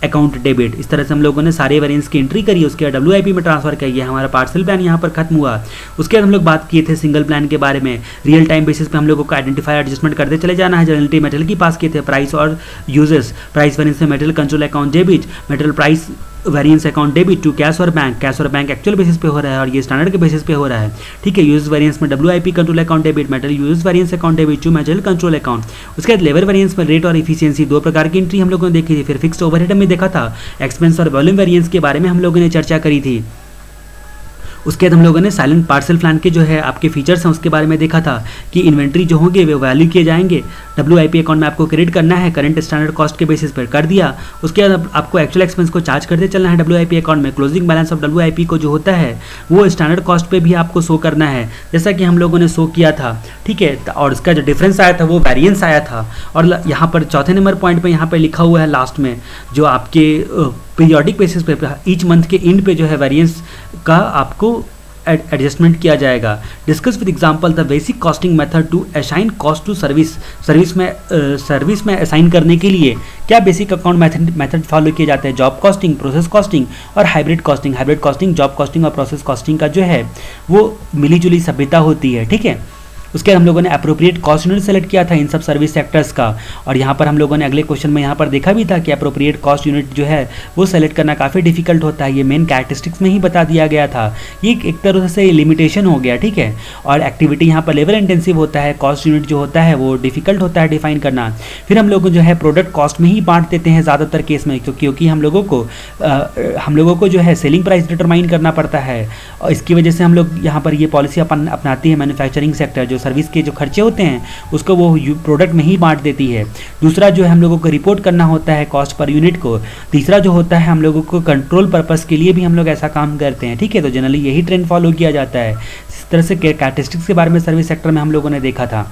account debit. इस तरह से हम लोगों ने सारे variance की entry करी, उसके बाद WIP में ट्रांसफर किया। हमारा पार्सल प्लान यहाँ पर खत्म हुआ। उसके बाद हम लोग बात किए थे सिंगल प्लान के बारे में। रियल टाइम बेसिस पे हम लोगों को आइडेंटिफाई एडजस्टमेंट करते चले जाना है। जनरलिटी मेटल की पास किए थे, प्राइस और यूजेस, प्राइस वेरिएंस में metal control account debit, metal price variance account debit to cash और बैंक, कैश और बैंक एक्चुअल बेसिस पे हो रहा है और ये स्टैंडर्ड के बेसिस पे हो रहा है, ठीक है। यूज वेरिएंस में WIP control account debit, metal use variance account debit to metal control account. उसके बाद लेबर वेरिएंस में रेट और इफिशियंसी, दो प्रकार की एंट्री हम लोगों ने देखी थी। फिर फिक्स्ड ओवरहेड में देखा था, एक्सपेंस और वॉल्यूम वेरिएंस के बारे में हम लोगों ने चर्चा करी थी। उसके बाद हम लोगों ने साइलेंट पार्सल प्लान के जो है आपके फीचर्स हैं उसके बारे में देखा था कि इन्वेंट्री जो होंगे वे वैल्यू किए जाएंगे, WIP अकाउंट में आपको क्रेडिट करना है, करंट स्टैंडर्ड कॉस्ट के बेसिस पर कर दिया। उसके बाद आपको एक्चुअल एक्सपेंस को चार्ज करते चलना है WIP अकाउंट में। क्लोजिंग बैलेंस ऑफ WIP को जो होता है वो स्टैंडर्ड कॉस्ट पे भी आपको शो करना है, जैसा कि हम लोगों ने शो किया था, ठीक है। और उसका जो डिफरेंस आया था वो वेरिएंस आया था। और यहाँ पर चौथे नंबर पॉइंट पे यहाँ पर लिखा हुआ है लास्ट में, जो आपके पीरियोडिक बेसिस पे ईच मंथ के एंड पे जो है वेरिएंस का आपको एडजस्टमेंट किया जाएगा। Discuss with example the basic costing method to assign cost to service में असाइन करने के लिए क्या बेसिक अकाउंट मेथड फॉलो किए जाते हैं। जॉब कॉस्टिंग, प्रोसेस कॉस्टिंग और hybrid costing. Hybrid costing, job costing और प्रोसेस कॉस्टिंग का जो है वो मिली जुली सभ्यता होती है, ठीक है। उसके बाद हम लोगों ने अप्रोप्रिएट कॉस्ट यूनिट सेलेक्ट किया था इन सब सर्विस सेक्टर्स का, और यहाँ पर हम लोगों ने अगले क्वेश्चन में यहाँ पर देखा भी था कि अप्रोप्रिएट कॉस्ट यूनिट जो है वो सेलेक्ट करना काफ़ी डिफिकल्ट होता है। ये मेन कैरेक्टरिस्टिक्स में ही बता दिया गया था, ये एक तरह से लिमिटेशन हो गया, ठीक है। और एक्टिविटी यहाँ पर लेबर इंटेंसिव होता है, कॉस्ट यूनिट जो होता है वो डिफिकल्ट होता है डिफाइन करना। फिर हम लोग जो है प्रोडक्ट कॉस्ट में ही बांट देते हैं ज़्यादातर केस में, क्योंकि हम लोगों को जो है सेलिंग प्राइस डिटरमाइन करना पड़ता है, और इसकी वजह से हम लोग यहाँ पर ये पॉलिसी अपनाती है मैन्युफैक्चरिंग सेक्टर, जो सर्विस के जो खर्चे होते हैं उसको वो प्रोडक्ट में ही बांट देती है। दूसरा जो है हम लोगों को रिपोर्ट करना होता है कॉस्ट पर यूनिट को। तीसरा जो होता है हम लोगों को कंट्रोल पर्पस के लिए भी हम लोग ऐसा काम करते हैं, ठीक है। तो जनरली यही ट्रेंड फॉलो किया जाता है। इस तरह से कैरेक्टरिस्टिक्स के बारे में सर्विस सेक्टर में हम लोगों ने देखा था।